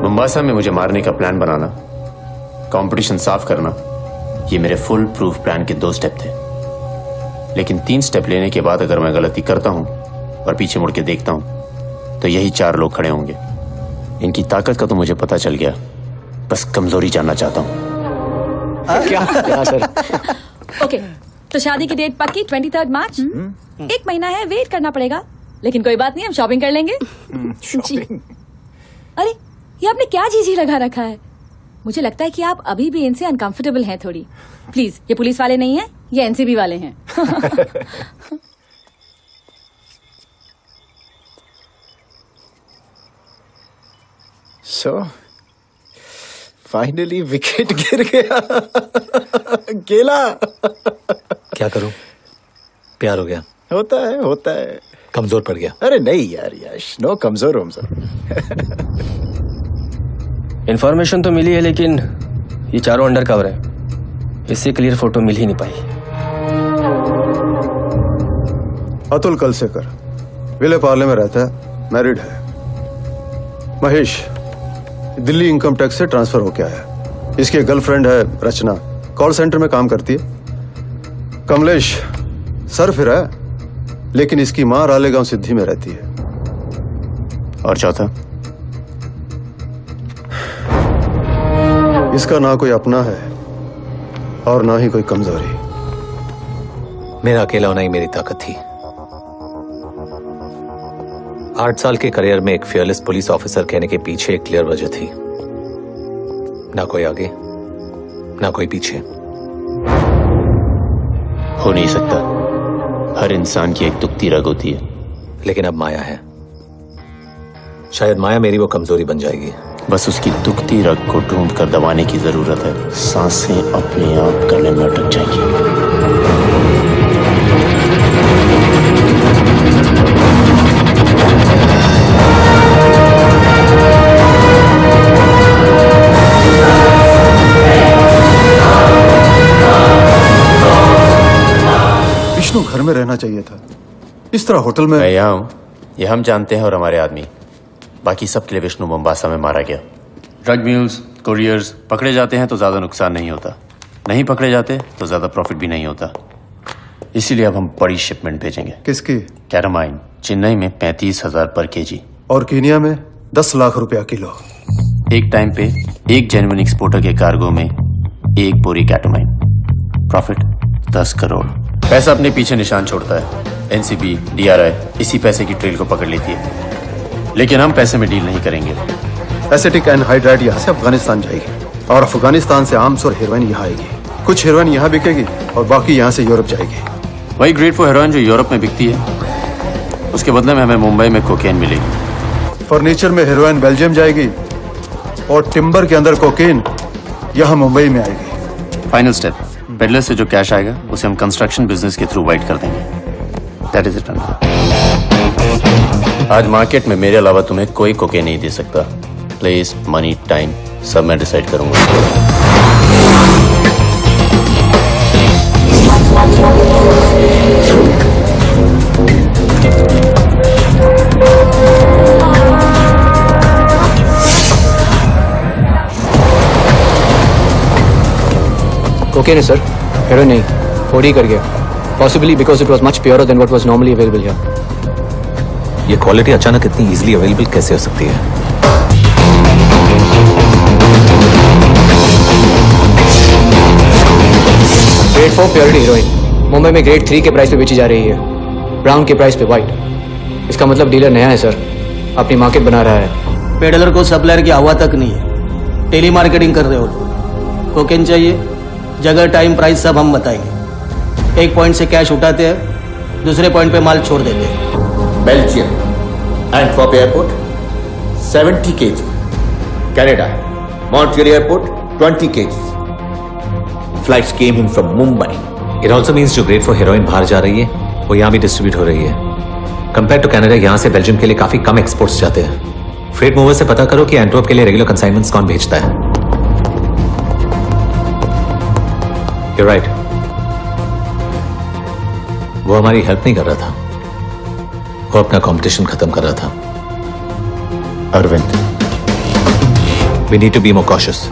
मुंबासा में मुझे मारने का प्लान बनाना, कंपटीशन साफ करना, ये मेरे फुल प्रूफ प्लान के 2 स्टेप थे। लेकिन 3 स्टेप लेने के बाद अगर मैं गलती करता हूं और पीछे मुड़ के देखता हूं तो यही 4 लोग खड़े होंगे। इनकी ताकत का तो मुझे पता चल गया, बस कमजोरी जानना चाहता हूं। क्या सर? ओके, तो शादी की डेट पक्की 23 मार्च। 1 महीना है, वेट करना पड़ेगा, लेकिन कोई बात नहीं, हम शॉपिंग कर लेंगे। जी। अरे ये आपने क्या चीज ही लगा रखा है? मुझे लगता है कि आप अभी भी इनसे अनकंफर्टेबल हैं थोड़ी। प्लीज, ये पुलिस वाले नहीं हैं, ये एनसीबी वाले हैं। सो फाइनली विकेट गिर गया। गेला। क्या करूं? प्यार हो गया। होता है। कमजोर पड़ गया। अरे नहीं यार यश, नो कमजोर हम सब। इन्फॉर्मेशन तो मिली है, लेकिन ये चारों अंडर कवर है, इससे क्लियर फोटो मिल ही नहीं पाई। अतुल कलसेकर विले पार्ले में रहता है, मैरिड है। महेश दिल्ली इनकम टैक्स से ट्रांसफर होके आया। इसकी गर्लफ्रेंड है रचना, कॉल सेंटर में काम करती है। कमलेश सर फिर है, लेकिन इसकी मां रालेगांव सिद्धि में रहती है। और चौथा? इसका ना कोई अपना है और ना ही कोई कमजोरी। मेरा अकेला होना ही मेरी ताकत थी। 8 साल के करियर में एक फियरलेस पुलिस ऑफिसर कहने के पीछे एक क्लियर वजह थी। ना कोई आगे, ना कोई पीछे। हो नहीं सकता, हर इंसान की एक दुखती रग होती है। लेकिन अब माया है, शायद माया मेरी वो कमजोरी बन जाएगी। बस उसकी दुखती रग को ढूंढ कर दबाने की जरूरत है। सांसें अपने आप गले में अटक जाएंगी। विष्णु घर में रहना चाहिए था, इस तरह होटल में। मैं यहाँ हूँ, ये हम जानते हैं और हमारे आदमी। बाकी सबके लिए विष्णु मुंबासा में मारा गया। ड्रग म्यूल्स, कुरियर्स पकड़े जाते हैं तो ज्यादा नुकसान नहीं होता, नहीं पकड़े जाते तो ज्यादा प्रॉफिट भी नहीं होता। इसीलिए अब हम बड़ी शिपमेंट भेजेंगे। किसकी? कैरामाइन, चेन्नई में 35,000 पर केजी और कीनिया में 10 लाख रुपया किलो। एक टाइम पे एक जेन्युइन एक्सपोर्टर के कार्गो में 1 बोरी कैटामाइन, प्रॉफिट 10 करोड़। पैसा अपने पीछे निशान छोड़ता है। एनसीबी, डीआरआई इसी पैसे की ट्रेल को पकड़ लेती है। लेकिन हम पैसे में डील नहीं करेंगे। एसिटिक एनहाइड्राइड यहाँ से अफगानिस्तान जाएगी और अफगानिस्तान से आर्म्स और हेरोइन यहाँ आएगी। कुछ हेरोइन यहाँ बिकेगी और बाकी यहाँ से यूरोप जाएगी। वही ग्रेड फॉर हेरोइन जो यूरोप में बिकती है, उसके बदले में हमें मुंबई में कोकेन मिलेगी। फर्नीचर में हेरोइन बेल्जियम जाएगी और टिम्बर के अंदर कोकेन यहाँ मुंबई में आएगी। फाइनल स्टेप, पेडलर से जो कैश आएगा उसे हम कंस्ट्रक्शन बिजनेस के थ्रू वाइट कर देंगे। That is it. आज मार्केट में मेरे अलावा तुम्हें कोई कोकेन नहीं दे सकता। प्लेस, मनी, टाइम सब मैं डिसाइड करूंगा। कोकेन है सर, हेरोइन नहीं। 4D कर गया, possibly because it was much purer than what was normally available here. ये क्वालिटी अचानक इतनी इजीली अवेलेबल कैसे हो सकती है? ग्रेड 4 प्योरिटी हीरोइन मुंबई में ग्रेड 3 के प्राइस पे बेची जा रही है, ब्राउन के प्राइस पे व्हाइट। इसका मतलब डीलर नया है सर, अपनी मार्केट बना रहा है। पेडलर को सप्लायर की हवा तक नहीं है, टेली मार्केटिंग कर रहे हो। कोकेन चाहिए, जगह, टाइम, प्राइस सब हम बताएंगे। एक पॉइंट से कैश उठाते हैं, दूसरे पॉइंट पे माल छोड़ देते हैं। Belgium, Antwerp Airport, 70 kg. Canada, Montreal Airport, 20 kg. Flights came in from Mumbai. It also means जो ग्रेड 4 हेरोइन बाहर जा रही है वो यहाँ भी डिस्ट्रीब्यूट हो रही है। कंपेयर टू कनाडा, यहाँ से बेल्जियम के लिए काफी कम एक्सपोर्ट्स जाते हैं। फ्रेट मूवर से पता करो कि एंटवर्प के लिए रेगुलर कंसाइनमेंट्स कौन भेजता है। You're right. वो हमारी हेल्प नहीं कर रहा था, वो अपना कंपटीशन खत्म कर रहा था। Arvind, we need to be more cautious.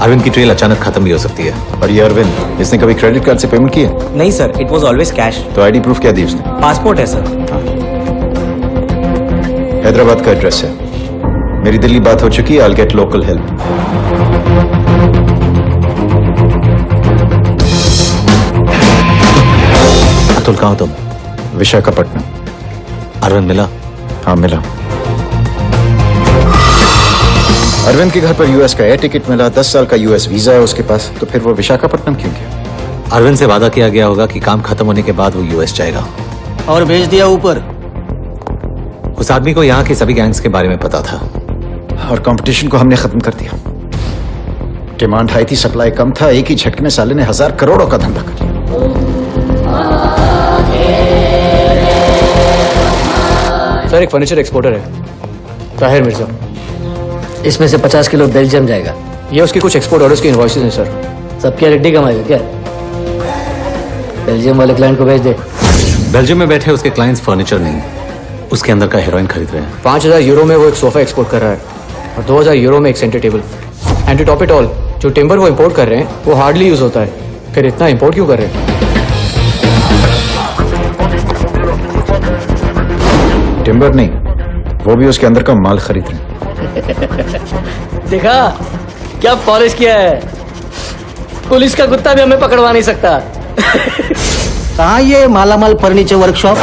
Arvind की ट्रेल अचानक खत्म भी हो सकती है। और ये अरविंद, इसने कभी क्रेडिट कार्ड से पेमेंट की है? नहीं sir, it was always cash. तो आईडी प्रूफ क्या दी उसने? पासपोर्ट है सर। हैदराबाद का एड्रेस है। मेरी दिल्ली बात हो चुकी है। I get local help. Atul, कहाँ हो तुम? विशाखापट्टनम। अरविंद मिला? हाँ, मिला। अरविंद के घर पर यूएस का एयर टिकट मिला, 10 साल का यूएस वीजा है उसके पास, तो फिर वो विशाखापट्टनम क्यों गया? अरविंद से वादा किया गया होगा कि काम खत्म होने के बाद वो यूएस जाएगा। और भेज दिया ऊपर। उस आदमी को यहाँ के सभी गैंग्स के बारे में पता था। और कंपटीशन को हमने खत्म कर दिया। डिमांड हाई थी, सप्लाई कम था। एक ही झटके में साले ने 1000 करोड़ों का धंधा कर लिया। सर, एक फर्नीचर एक्सपोर्टर है, ताहिर मिर्जा। इसमें से 50 किलो बेल्जियम जाएगा। ये उसके कुछ एक्सपोर्ट ऑर्डर्स की इनवॉइसेस हैं सर। सबकी रेड्डी कमाएगा क्या? बेल्जियम वाले क्लाइंट को भेज दे। बेल्जियम में बैठे उसके क्लाइंट्स फर्नीचर नहीं, उसके अंदर का हेरोइन खरीद रहे हैं। 5000 यूरो में वो एक सोफा एक्सपोर्ट कर रहा है और 2000 यूरो में एक centre table. And to top it all, जो टिम्बर वो इंपोर्ट कर रहे हैं वो हार्डली यूज होता है। फिर इतना इंपोर्ट क्यों कर रहे हैं? टिम्बर नहीं, वो भी उसके अंदर का माल खरीद रहे हैं। देखा क्या पॉलिश किया है? पुलिस का कुत्ता भी हमें पकड़वा नहीं सकता। कहाँ ये मालामाल फर्नीचर वर्कशॉप?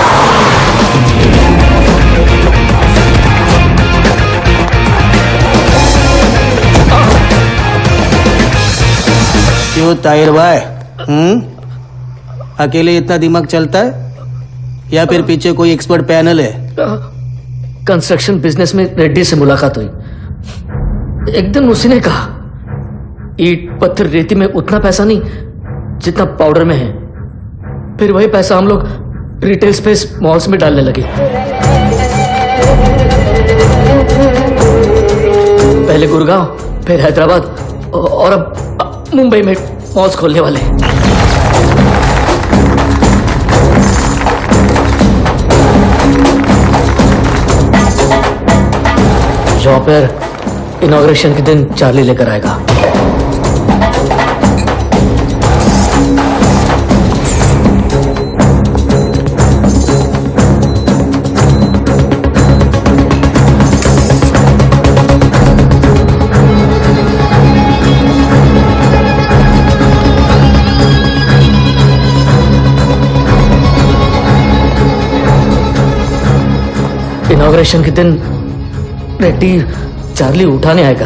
क्यों ताहिर भाई, अकेले इतना दिमाग चलता है या फिर पीछे कोई एक्सपर्ट पैनल है? कंस्ट्रक्शन बिजनेस में रेड्डी से मुलाकात हुई। एक दिन उसी ने कहा, ईट पत्थर रेती में उतना पैसा नहीं जितना पाउडर में है। फिर वही पैसा हम लोग रिटेल स्पेस मॉल्स में डालने लगे। पहले गुड़गांव, फिर हैदराबाद और अब मुंबई में मॉल्स खोलने वाले। जॉब पर इनॉग्रेशन के दिन चार्ली लेकर आएगा। इनॉग्रेशन के दिन रेड्डी चार्ली उठाने आएगा।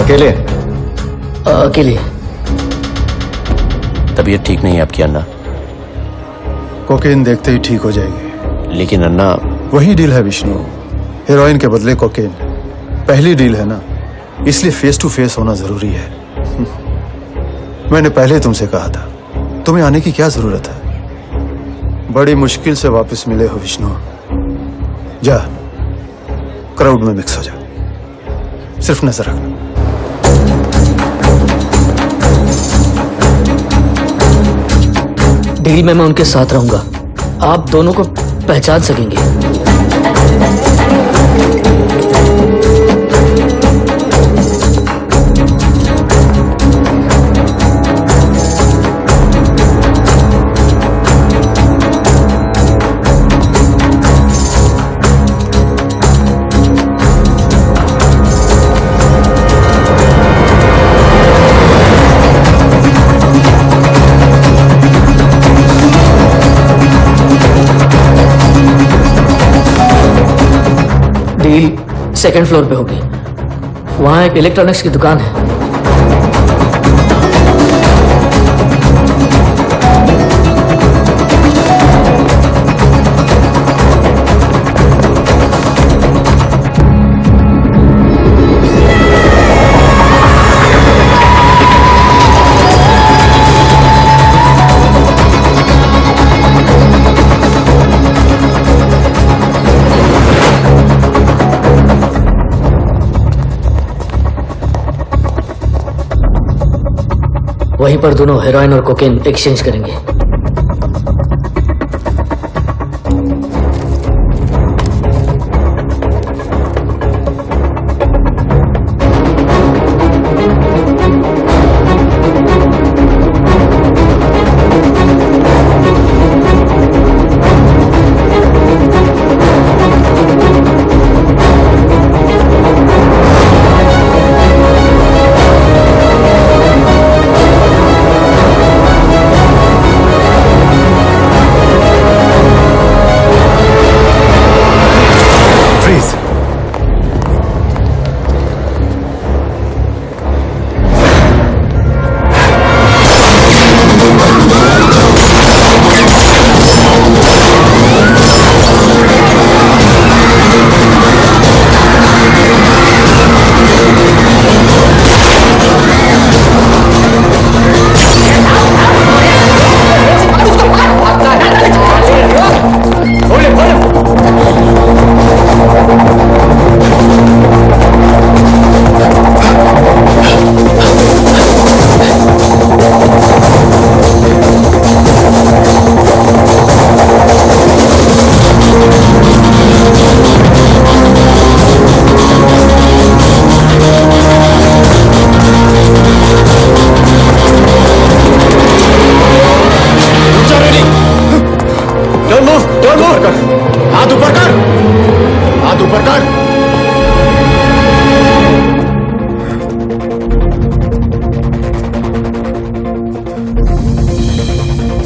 अकेले? अकेले। तबीयत ठीक नहीं है आपकी अन्ना। कोकेन देखते ही ठीक हो जाएगी। लेकिन अन्ना, वही डील है विष्णु, हेरोइन के बदले कोकेन। पहली डील है ना, इसलिए फेस टू फेस होना जरूरी है। मैंने पहले तुमसे कहा था, तुम्हें आने की क्या जरूरत है? बड़ी मुश्किल से वापस मिले हो विष्णु। जा, क्राउड में मिक्स हो जा, सिर्फ नजर रखना। डील में मैं उनके साथ रहूंगा, आप दोनों को पहचान सकेंगे। डील सेकंड फ्लोर पे होगी, वहां एक इलेक्ट्रॉनिक्स की दुकान है। वहीं पर दोनों हेरोइन और कोकेन एक्सचेंज करेंगे।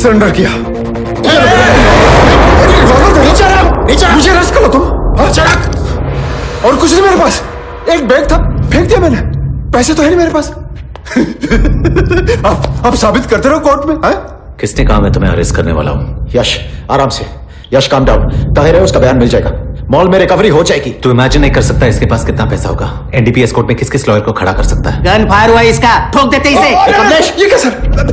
सरेंडर किया। मुझे अरेस्ट करो तुम। और कुछ नहीं मेरे पास, एक बैग था फेंक दिया मैंने, पैसे तो है नहीं मेरे पास। आप साबित करते रहो कोर्ट में। है? किसने कहा मैं तुम्हें अरेस्ट करने वाला हूँ? यश आराम से, यश काम डाउन। ताहिर है उसका बयान मिल जाएगा, मॉल में रिकवरी हो जाएगी। तू इमेजिन नहीं कर सकता इसके पास कितना पैसा होगा। एनडीपीएस कोर्ट में किस किस लॉयर को खड़ा कर सकता है। गन फायर हुआ इसका, ठोक देते इसे। कमलेश ये क्या सर,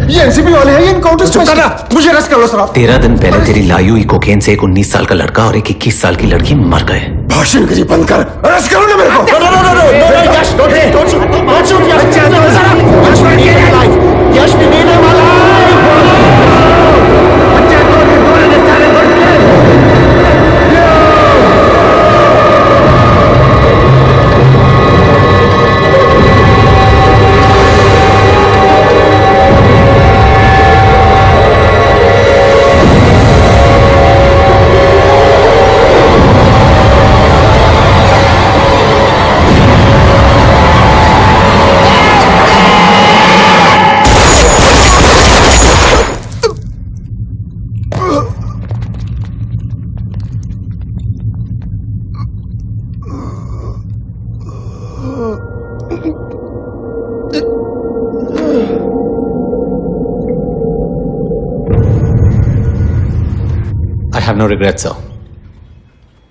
ये एनसीबी वाले हैं, ये इनकाउंटर स्पेशलिस्ट। मुझे अरेस्ट कर लो सर आप। 13 दिन पहले तेरी लाई हुई कोकेन से एक 19 साल का लड़का और एक 21 साल की लड़की मर गए। भाषणगिरी बंद कर, अरेस्ट करो ना मेरे को। यश भी मिलने वाला I have no regrets, sir.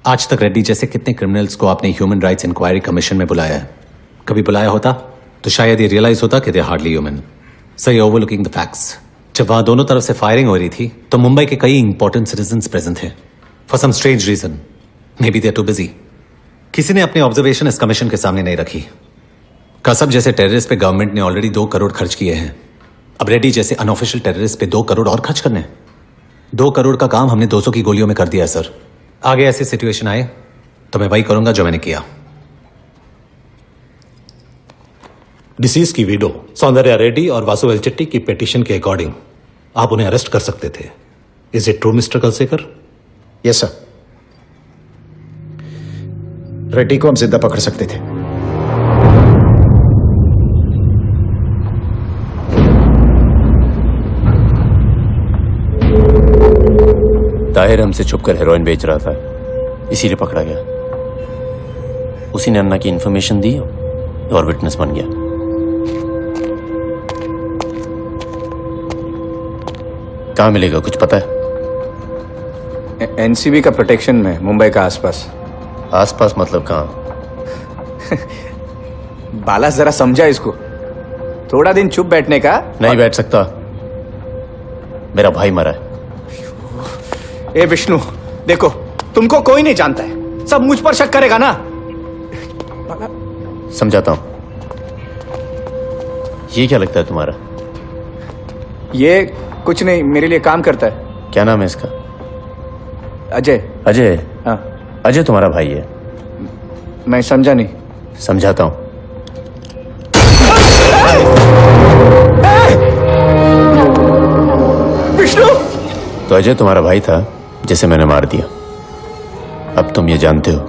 आज तक रेड्डी जैसे कितने क्रिमिनल्स को आपने ह्यूमन राइट्स इंक्वायरी कमीशन में बुलाया है? कभी बुलाया होता तो शायद ये रियलाइज होता कि they hardly human. Sir, you overlooking the facts. जब वहां दोनों तरफ से फायरिंग हो रही थी तो मुंबई के कई इंपॉर्टेंट सिटीजंस प्रेजेंट थे। For some strange reason, maybe they are too busy, किसी ने अपनी ऑब्जर्वेशन इस कमीशन के सामने नहीं रखी। कसब जैसे टेररिस्ट पे गवर्नमेंट ने ऑलरेडी 2 करोड़ खर्च किए हैं। अब रेड्डी जैसे अनऑफिशियल टेररिस्ट पे 2 करोड़ और खर्च करने। 2 करोड़ का काम हमने 200 की गोलियों में कर दिया है सर। आगे ऐसी सिचुएशन आए तो मैं वही करूंगा जो मैंने किया। डिसीज की विडो सौंदर्या रेड्डी और वासु वेलचेट्टी की पिटीशन के अकॉर्डिंग आप उन्हें अरेस्ट कर सकते थे। Is it true mister Kalsekar? Yes sir, Reddy को हम जिंदा पकड़ सकते थे। ताहिर हमसे छुपकर हेरोइन बेच रहा था, इसीलिए पकड़ा गया। उसी ने अन्ना की इंफॉर्मेशन दी और विटनेस बन गया। कहाँ मिलेगा, कुछ पता है? एनसीबी का प्रोटेक्शन में मुंबई का आसपास। आसपास मतलब कहाँ? बाला जरा समझा इसको, थोड़ा दिन चुप बैठने का। नहीं बैठ सकता, मेरा भाई मरा है। ए विष्णु देखो, तुमको कोई नहीं जानता है, सब मुझ पर शक करेगा ना। समझाता हूं। ये क्या लगता है तुम्हारा? ये कुछ नहीं, मेरे लिए काम करता है। क्या नाम है इसका? अजय। अजय? हाँ। अजय तुम्हारा भाई है? मैं समझा नहीं। समझाता हूं। विष्णु! तो अजय तुम्हारा भाई था जिसे मैंने मार दिया। अब तुम ये जानते हो,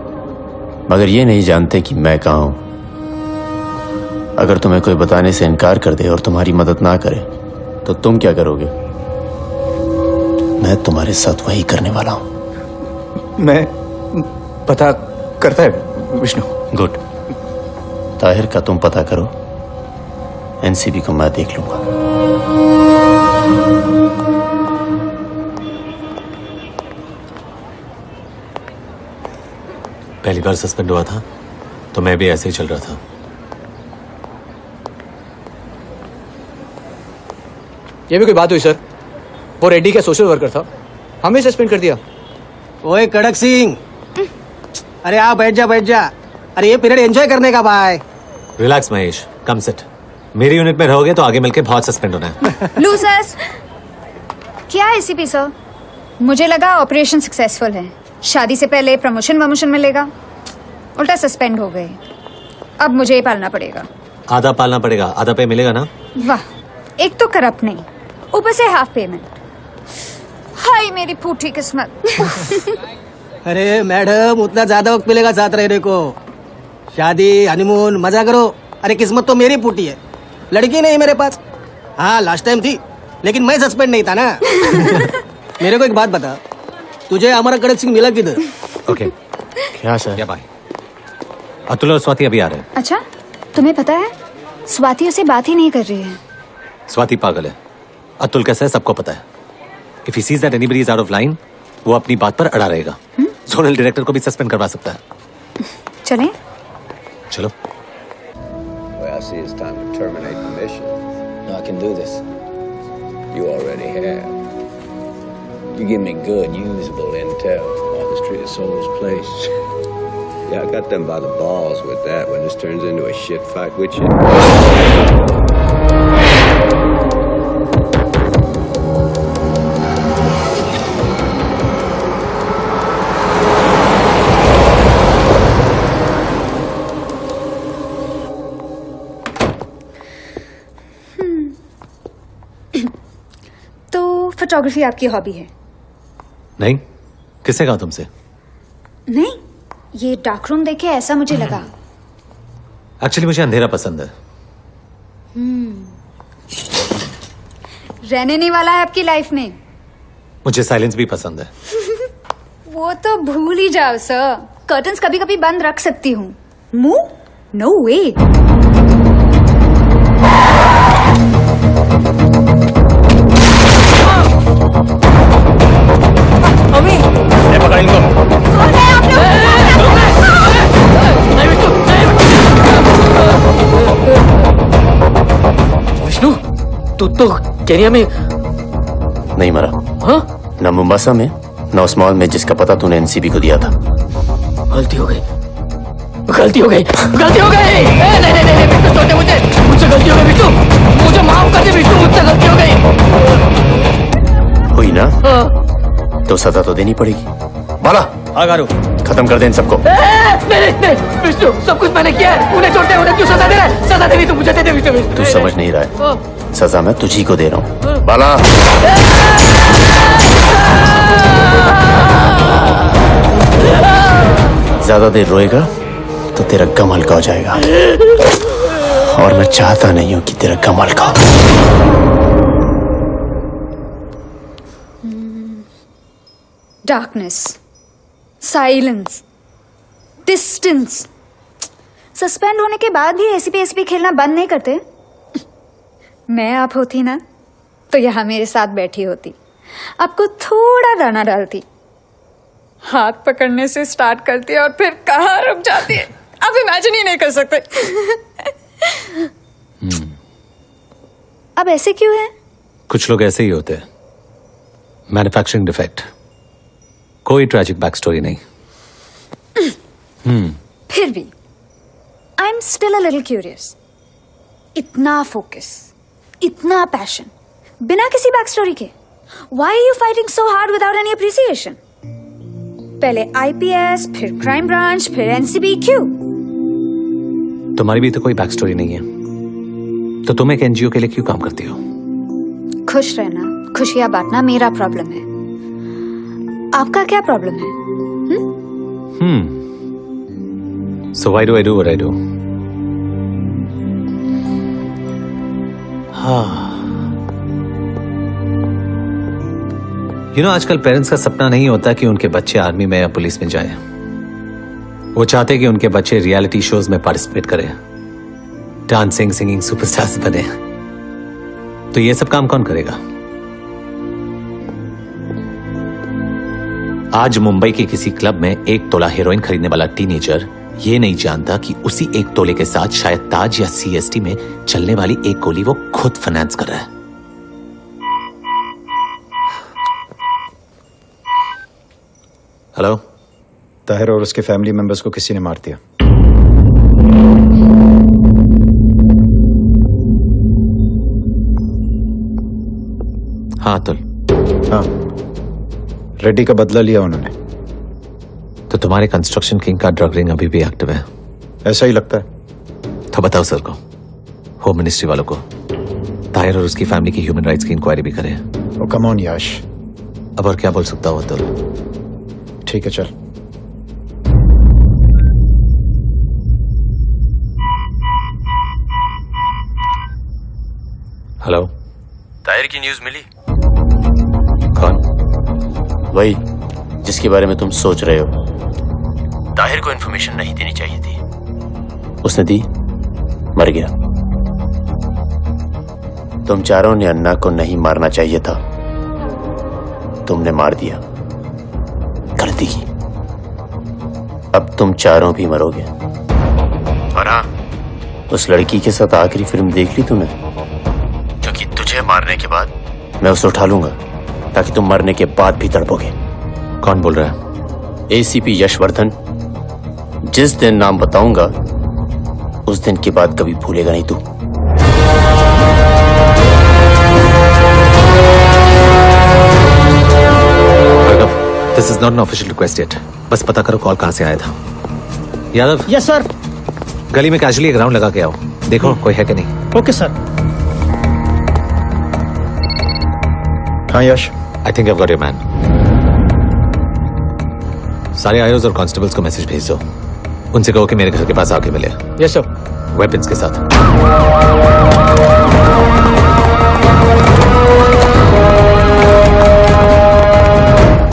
मगर ये नहीं जानते कि मैं कहां हूं। अगर तुम्हें कोई बताने से इनकार कर दे और तुम्हारी मदद ना करे तो तुम क्या करोगे? मैं तुम्हारे साथ वही करने वाला हूं। मैं पता करता है विष्णु। गुड। ताहिर का तुम पता करो, एनसीबी को मैं देख लूंगा। पहली बार सस्पेंड हुआ था तो मैं भी ऐसे ही चल रहा था। ये भी कोई बात हुई सर? वो रेड्डी का सोशल वर्कर था, हमें सस्पेंड कर दिया। ओए कड़क सिंह, अरे आप बैठ जा। अरे ये पीरियड एंजॉय करने का भाई। Relax Mahesh, come sit. मेरी यूनिट में रहोगे तो आगे मिलके बहुत सस्पेंड होना है। लूजर्स! क्या है एसीपी सर? मुझे लगा ऑपरेशन सक्सेसफुल है, शादी से पहले प्रमोशन मिलेगा, उल्टा सस्पेंड हो गए। अब मुझे ही पालना पड़ेगा। आधा पालना पड़ेगा, आधा पे मिलेगा ना? वाह, एक तो करप्ट नहीं, ऊपर से हाफ पेमेंट। हाय मेरी फूटी किस्मत। अरे मैडम, उतना ज्यादा वक्त मिलेगा साथ रहने को। शादी, हनीमून, मजा करो। अरे किस्मत तो मेरी फूटी है, लड़की नहीं मेरे पास। हाँ लास्ट टाइम थी, लेकिन मैं सस्पेंड नहीं था ना। मेरे को एक बात बता, तुझे हमारा कड़क सिंह मिला किधर? ओके क्या सर? या बाय। अतुल और स्वाति अभी आ रहे हैं। अच्छा, तुम्हें पता है स्वाति उसे बात ही नहीं कर रही है। स्वाति पागल है, अतुल कैसा है सबको पता है। If he sees that anybody is out of line, वो अपनी बात पर अड़ा रहेगा। जोनल डायरेक्टर को भी सस्पेंड करवा सकता है। चलें? चलो। Well, I see it's time to terminate the mission. No, I can do this. You already have. You give me good, usable intel on the street of Soul's place. Yeah, I got them by the balls with that when this turns into a shit fight with you. तो photography आपकी hobby है? नहीं, किसने कहा तुमसे? नहीं, ये dark room देखे ऐसा मुझे लगा। एक्चुअली मुझे अंधेरा पसंद है। रहने नहीं वाला है आपकी लाइफ में। मुझे साइलेंस भी पसंद है। वो तो भूल ही जाओ सर, कर्टन्स कभी कभी बंद रख सकती हूँ। मुंह? नो वे। पकड़ इनको। विष्णु, तू तो केनिया में नहीं मरा। हाँ? न मुंबासा में न उस मॉल में जिसका पता तूने एनसीबी को दिया था। गलती हो गई, गलती हो गई, गलती हो गई। नहीं नहीं नहीं विष्णु, छोटे मुझसे गलती हो गई विष्णु, मुझे माफ कर दे विष्णु, मुझसे गलती हो गई। हुई ना? तो सजा तो देनी पड़ेगी। बाला, गारू, खत्म कर दे इन सबको। नहीं नहीं विष्णु, सब कुछ मैंने किया है। उन्हें छोटे उन्हें क्यों सजा दे रहा है? सजा देनी तो मुझे दे दे विष्णु। तू समझ नहीं रहा है, सजा मैं तुझी को दे रहा हूँ। बाला, ज्यादा देर रोएगा तो तेरा गम हल्का हो जाएगा, और मैं चाहता नहीं हूं कि तेरा गम हल्का हो। Darkness, silence, distance. सस्पेंड होने के बाद भी एसीपी खेलना बंद नहीं करते। मैं आप होती ना तो यहाँ मेरे साथ बैठी होती, आपको थोड़ा दाना डालती, हाथ पकड़ने से स्टार्ट करती है और फिर कहाँ रुक जाती है आप इमेजिन ही नहीं कर सकते। अब ऐसे क्यों है? कुछ लोग ऐसे ही होते हैं। मैन्युफैक्चरिंग डिफेक्ट, कोई ट्रैजिक बैक स्टोरी नहीं। फिर भी I am still a little curious. इतना फोकस, इतना पैशन, बिना किसी बैक स्टोरी के, why are you fighting so hard without any appreciation? पहले आईपीएस, फिर क्राइम ब्रांच, फिर एनसीबी, क्यों? तुम्हारी भी तो कोई बैक स्टोरी नहीं है, तो तुम एक एनजीओ के लिए क्यों काम करती हो? खुश रहना, खुशियां बांटना मेरा प्रॉब्लम है। आपका क्या प्रॉब्लम है? So why do I do what I do? आजकल पेरेंट्स का सपना नहीं होता कि उनके बच्चे आर्मी में या पुलिस में जाएं। वो चाहते कि उनके बच्चे रियलिटी शोज में पार्टिसिपेट करें, डांसिंग सिंगिंग सुपरस्टार्स बने। तो ये सब काम कौन करेगा? आज मुंबई के किसी क्लब में 1 तोला हेरोइन खरीदने वाला टीनेजर ये नहीं जानता कि उसी 1 तोले के साथ शायद ताज या सीएसटी में चलने वाली एक गोली वो खुद फाइनेंस कर रहा है। हेलो, ताहिर और उसके फैमिली मेंबर्स को किसी ने मार दिया। हाँ अतुल। हाँ, रेड्डी का बदला लिया उन्होंने। तो तुम्हारे कंस्ट्रक्शन किंग का ड्रग रिंग अभी भी एक्टिव है? ऐसा ही लगता है। तो बताओ सर को, होम मिनिस्ट्री वालों को, ताहिर और उसकी फैमिली की ह्यूमन राइट्स की इंक्वायरी भी करें। ओ कम ऑन याश। अब और क्या बोल सकता हूँ अतुल? ठीक है, चल। हेलो, ताहिर की न्यूज मिली? कौन? वही जिसके बारे में तुम सोच रहे हो। ताहिर को इन्फॉर्मेशन नहीं देनी चाहिए थी, उसने दी, मर गया। तुम चारों ने अन्ना को नहीं मारना चाहिए था, तुमने मार दिया, गलती की। अब तुम चारों भी मरोगे। और हाँ, उस लड़की के साथ आखिरी फिल्म देख ली तूने? क्योंकि तुझे मारने के बाद मैं उसे उठा लूंगा, ताकि तुम मरने के बाद भी तड़पोगे। कौन बोल रहा है? एसीपी यशवर्धन। जिस दिन नाम बताऊंगा उस दिन के बाद कभी भूलेगा नहीं तू। This is not an official request yet. बस पता करो कॉल कहां से आया था। यादव। Yes sir. गली में कैजुअली एक राउंड लगा के आओ, देखो कोई है कि नहीं। Okay sir. हाँ Yash, I think I got your man. सारे आईओज और कांस्टेबल्स को मैसेज भेज दो, उनसे कहो कि मेरे घर के पास आके मिले। Yes sir. वेपन्स के साथ।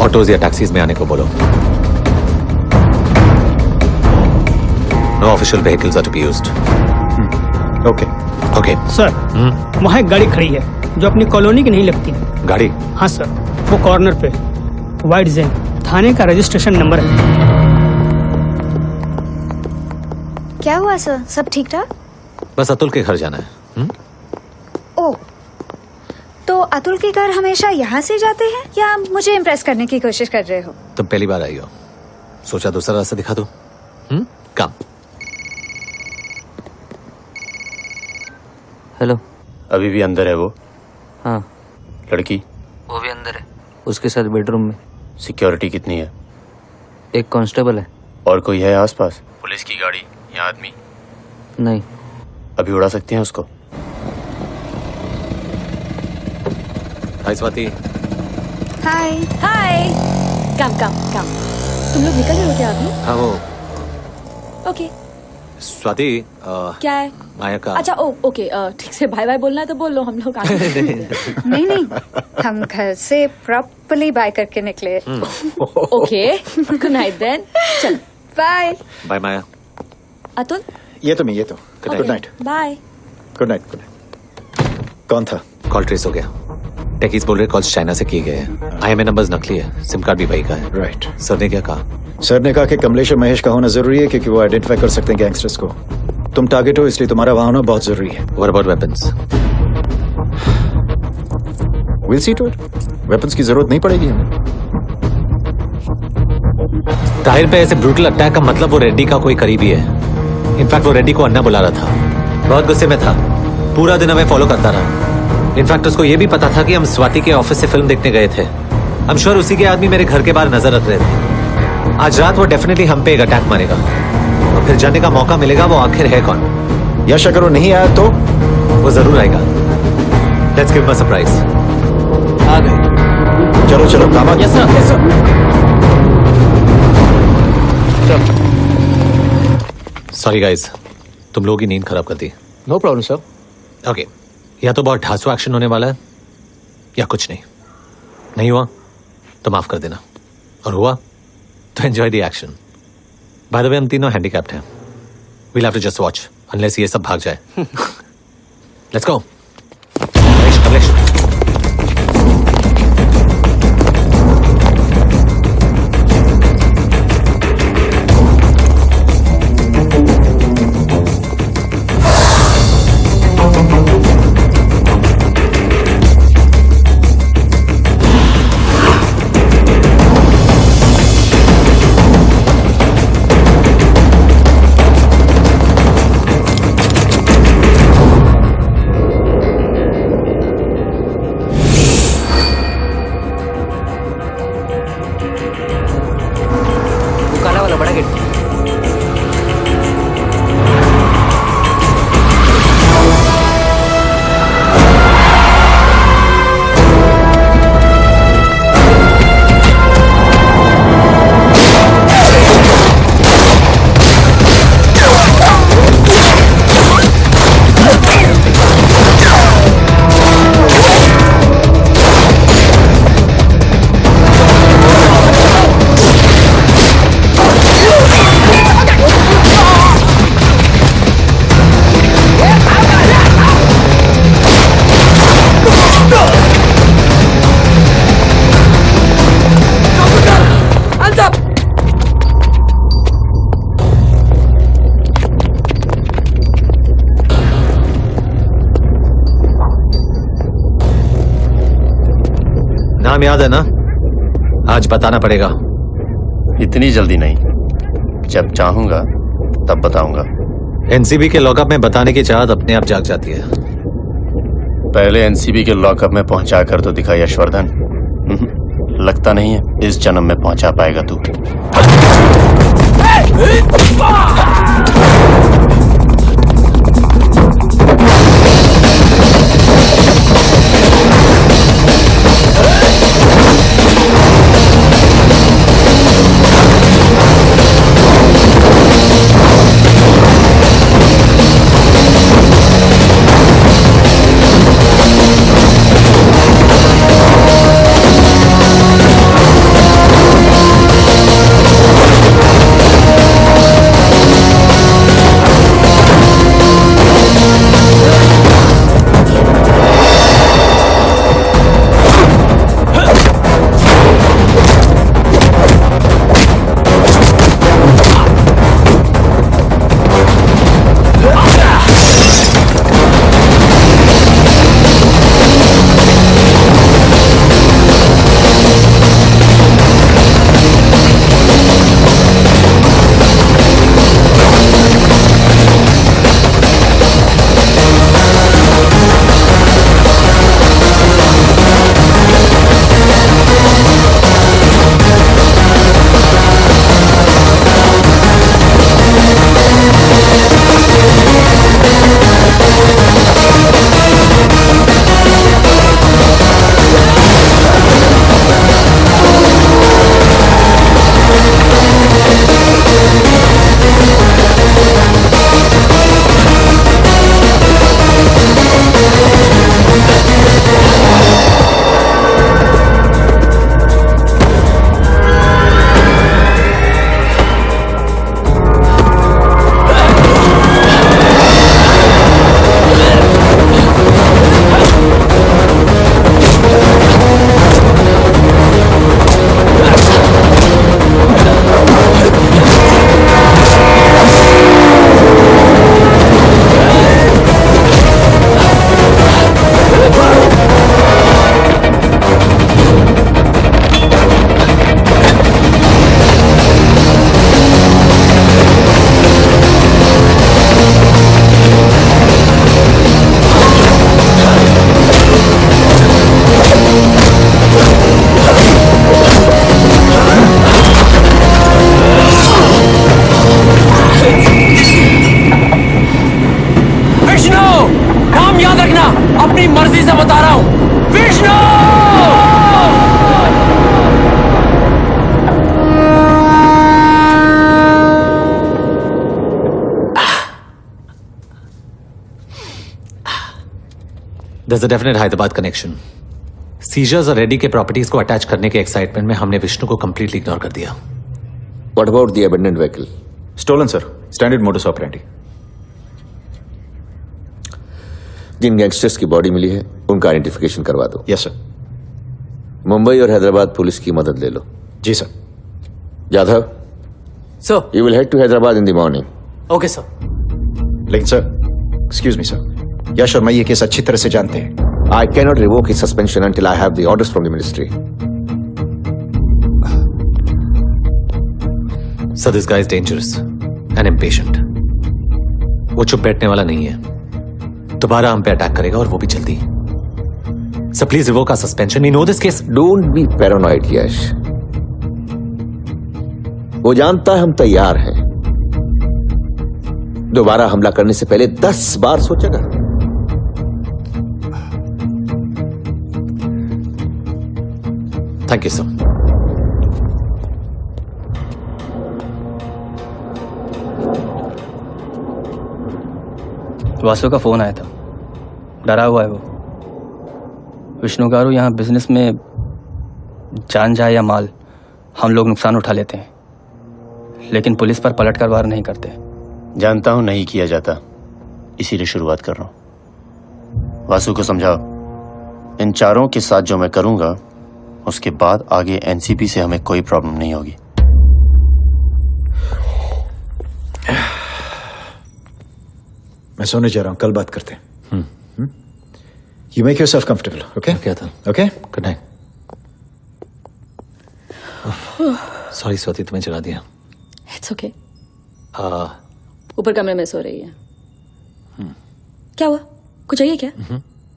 ऑटोज या टैक्सीज में आने को बोलो। No official vehicles are to be used. Okay okay sir, वहाँ एक गाड़ी खड़ी है जो अपनी कॉलोनी की नहीं लगती। गाड़ी? हाँ सर, वो कॉर्नर पे वाइट जेन थाने का रजिस्ट्रेशन नंबर है। क्या हुआ सर, सब ठीक ठाक? बस अतुल के घर जाना है। ओ, तो अतुल के घर हमेशा यहाँ से जाते हैं या मुझे इम्प्रेस करने की कोशिश कर रहे हो? तुम पहली बार आई हो, सोचा दूसरा रास्ता दिखा दो। काम। हेलो। अभी भी अंदर है वो? हाँ। लड़की? वो भी अंदर है, उसके साथ बेडरूम में। सिक्योरिटी कितनी है? एक कांस्टेबल है। और कोई है आसपास? पुलिस की गाड़ी या आदमी? नहीं। अभी उड़ा सकते हैं उसको? हाय स्वाति। हाय हाय। कम कम कम। तुम लोग निकल रहे हो क्या अभी? हाँ वो ओके। स्वाति क्या है? माया का। अच्छा ओ ओके, ठीक से बाय बाय बोलना है तो बोल लो, हम लोग आगे। नहीं नहीं, हम घर से प्रॉपर्ली बाय करके निकले। Okay, good night then. चल बाय। बाय माया। अतुल? ये तो नहीं, ये तो। Good night. Bye. Good night. Good night. कौन था? कॉल ट्रेस हो गया। टेकीज बोल रहे कॉल्स चाइना से किए गए हैं। IMEI नंबर्स नकली है, सिम कार्ड भी भाई का है। राइट। सर ने क्या कहा? सर ने कहा कि कमलेश और महेश का होना जरूरी है क्योंकि वो आइडेंटिफाई कर सकते हैं गैंगस्टर्स को। तुम टारगेट हो इसलिए तुम्हारा वहां होना बहुत जरूरी है। What about weapons? We'll see to it. Weapons की जरूरत नहीं पड़ेगी हमें। ताहिर पे ऐसे ब्रूटल अटैक का मतलब वो रेड्डी का कोई करीबी है। इनफैक्ट वो रेड्डी को अन्ना बुला रहा था। बहुत गुस्से में था, पूरा दिन हमें फॉलो करता रहा। इनफैक्ट उसको ये भी पता था कि हम स्वाति के ऑफिस से फिल्म देखने गए थे। आई एम श्योर उसी के आदमी मेरे घर के बाहर नजर रख रहे थे। आज रात वो डेफिनेटली हम पे एक अटैक मारेगा और फिर जाने का मौका मिलेगा वो आखिर है कौन। यश अगर वो नहीं आया तो वो जरूर आएगा। Let's give him a surprise. आ गए। चलो चलो काम। Yes sir, yes sir. Sorry guys, तुम लोगों की नींद खराब कर दी। No problem sir. ओके, या तो बहुत ढांसू एक्शन होने वाला है या कुछ नहीं। नहीं हुआ तो माफ कर देना, और हुआ तो enjoy the action. By the way हम तीनों हैंडीकैप्ड हैं। We'll have to just watch unless ये सब भाग जाए। Let's go. कमलेश। नाम याद है ना? आज बताना पड़ेगा। इतनी जल्दी नहीं, जब चाहूंगा तब बताऊंगा। एनसीबी के लॉकअप में बताने की चाहत अपने आप जाग जाती है। पहले एनसीबी के लॉकअप में पहुंचा कर तो दिखा यशवर्धन। लगता नहीं है इस जन्म में पहुंचा पाएगा तू। There's a definite Hyderabad connection. सीजर्स और रेड्डी के प्रॉपर्टीज को अटैच करने के एक्साइटमेंट में हमने विष्णु को कंप्लीटली इग्नोर कर दिया। What about the abandoned vehicle? Stolen, sir. Standard modus operandi. Jin gangsters की बॉडी मिली है उनका आइडेंटिफिकेशन करवा दो। Yes sir. मुंबई और हैदराबाद पुलिस की मदद ले लो। जी sir. Jadhav sir, you will head to Hyderabad in the morning. Okay sir. लेकिन sir, excuse me sir, Yash और मैं ये केस अच्छी तरह से जानते हैं। I cannot revoke his suspension until I have the orders from the ministry. So this guy is dangerous and impatient. वो चुप बैठने वाला नहीं है, दोबारा हम पे अटैक करेगा और वो भी जल्दी। So please revoke our suspension. We know this case. Don't be paranoid, Yash. वो जानता है हम तैयार हैं। दोबारा हमला करने से पहले 10 बार सोचेगा। Thank you, sir. वासु का फोन आया था, डरा हुआ है वो। विष्णु गारू यहाँ बिजनेस में जान जाए या माल, हम लोग नुकसान उठा लेते हैं, लेकिन पुलिस पर पलटकर वार नहीं करते। जानता हूं नहीं किया जाता, इसीलिए शुरुआत कर रहा हूं। वासु को समझाओ, इन चारों के साथ जो मैं करूंगा उसके बाद आगे एनसीबी से हमें कोई प्रॉब्लम नहीं होगी। मैं सोने जा रहा हूं, कल बात करते हैं। You make yourself comfortable, okay? क्या था? Okay, good night. Sorry Swati, तुम्हें जगा दिया। It's okay. ऊपर कमरे में सो रही है। क्या हुआ? कुछ चाहिए क्या?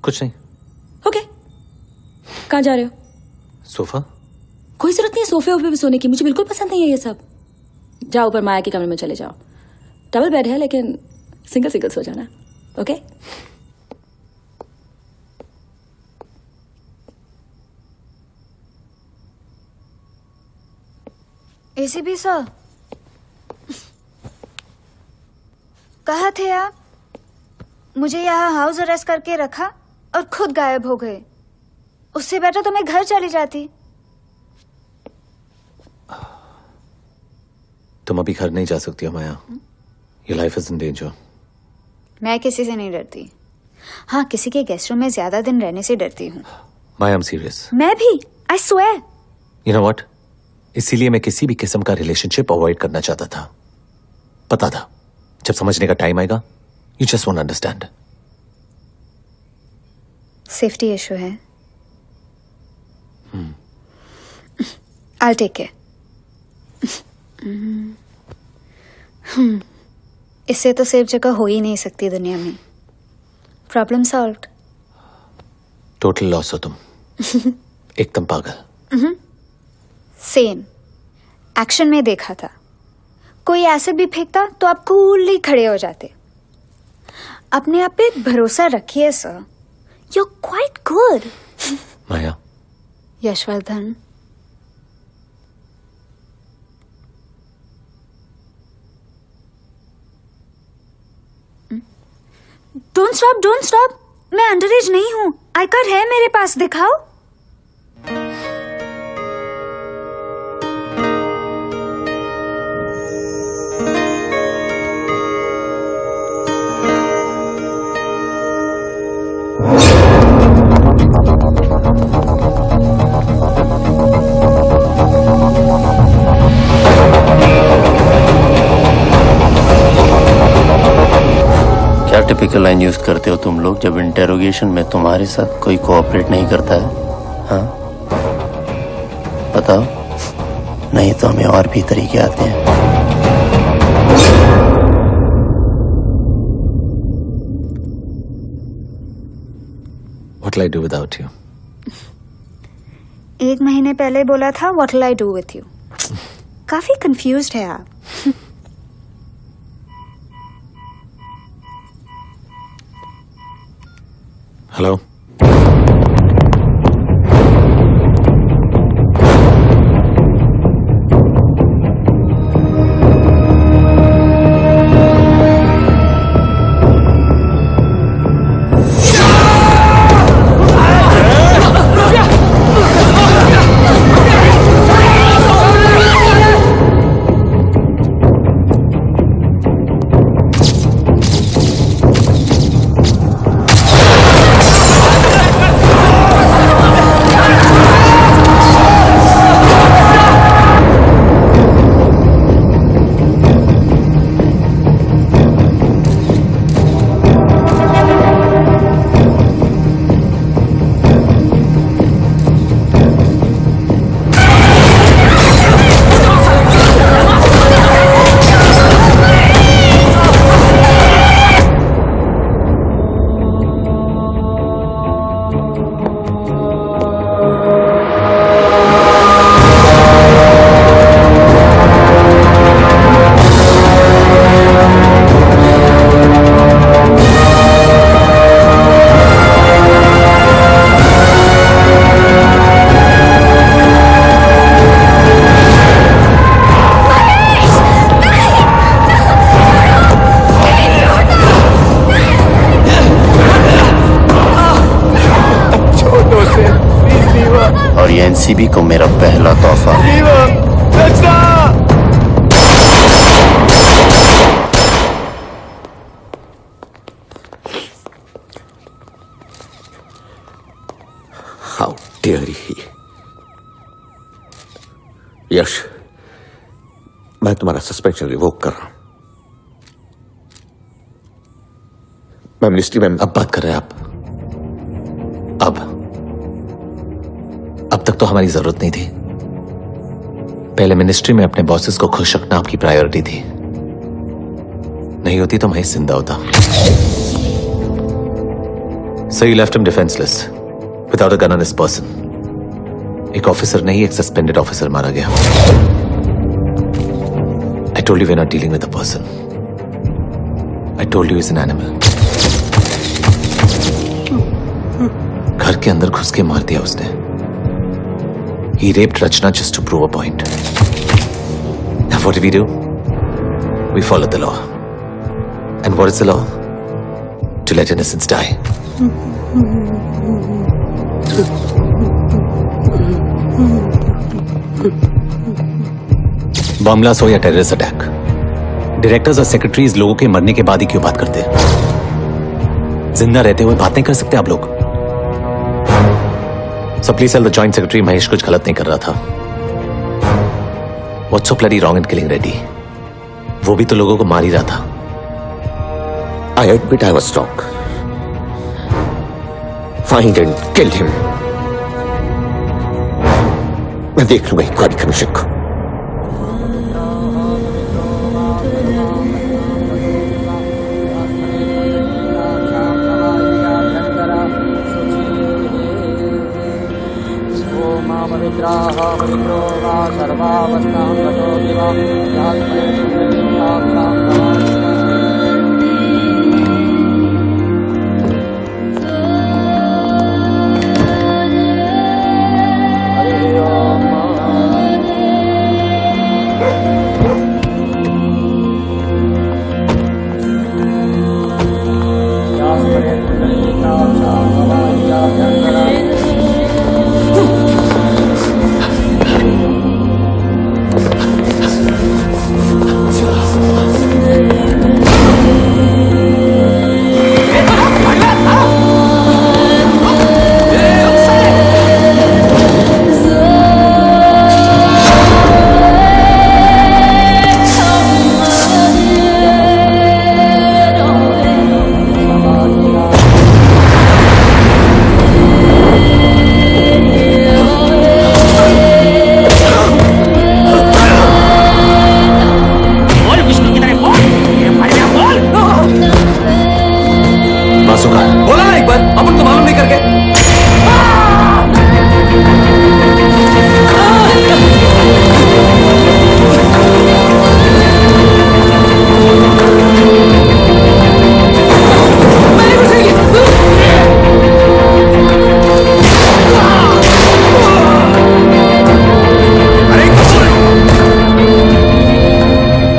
कुछ नहीं। ओके। कहाँ जा रहे हो? सोफा? कोई जरूरत नहीं है सोफे पे सोने की, मुझे बिल्कुल पसंद नहीं है ये सब। जाओ ऊपर माया के कमरे में चले जाओ। डबल बेड है लेकिन सिंगल सिंगल सो जाना। ओके? एसीपी सर, कहाँ थे आप? मुझे यहाँ हाउस अरेस्ट करके रखा और खुद गायब हो गए। उससे बेटर तो मैं घर चली जाती। तुम अभी घर नहीं जा सकती हो Maya. Your life is in danger. मैं किसी से नहीं डरती। हाँ, किसी के गेस्ट रूम में ज्यादा दिन रहने से डरती हूँ। माया, आई एम सीरियस। मैं भी। I swear. You know what, इसीलिए मैं किसी भी किस्म का रिलेशनशिप अवॉइड करना चाहता था। पता था जब समझने का टाइम आएगा, you just won't understand. Safety issue है। I'll take care. इससे तो सेफ जगह हो ही नहीं सकती दुनिया में। Problem solved. टोटल लॉस हो तुम। एकदम पागल। सेम एक्शन में देखा था। कोई एसिड भी फेंकता तो आप कूल ही खड़े हो जाते। अपने आप पे भरोसा रखिए sir. You are quite good. Maya, Yashvardhan, don't stop. मैं अंडरएज नहीं हूँ। आई कार्ड है मेरे पास, दिखाओ। क्या टिपिकल लाइन यूज करते हो तुम लोग जब इंटेरोगेशन में तुम्हारे साथ कोई कोऑपरेट नहीं करता है? हाँ, बताओ। नहीं तो हमें और भी तरीके आते हैं। What will I do without you? 1 महीने पहले बोला था what will I do with you. काफी कंफ्यूज्ड है आप। हेलो, और ये एनसीबी को मेरा पहला तोहफा। How dare he. यश, मैं तुम्हारा सस्पेंशन रिवोक कर रहा हूं। मैं मिनिस्ट्री में। अब बात कर रहे हैं आप? अब तक तो हमारी जरूरत नहीं थी। पहले मिनिस्ट्री में अपने बॉसेस को खुश रखना आपकी प्रायोरिटी थी। नहीं होती तो महेश जिंदा होता। So you left him defenseless, without a gun on his person. एक ऑफिसर नहीं, एक सस्पेंडेड ऑफिसर मारा गया। I told you we're not dealing with a person. I told you he's an animal. घर के अंदर घुस के मार दिया उसने। He raped Rachna just to prove a point. Now what do? We follow the law. And what is the law? To let innocents die. Bomb blast हो या टेररिस्ट अटैक, डायरेक्टर्स और सेक्रेटरीज लोगों के मरने के बाद ही क्यों बात करते हैं? जिंदा रहते हुए बात नहीं कर सकते आप लोग? So please tell the joint secretary Mahesh कुछ गलत नहीं कर रहा था। What's so bloody wrong in killing Reddy? वो भी तो लोगों को मार ही रहा था। I admit I was wrong. Find and kill him. मैं देख लूंगा इंक्वायरी कमीशन को।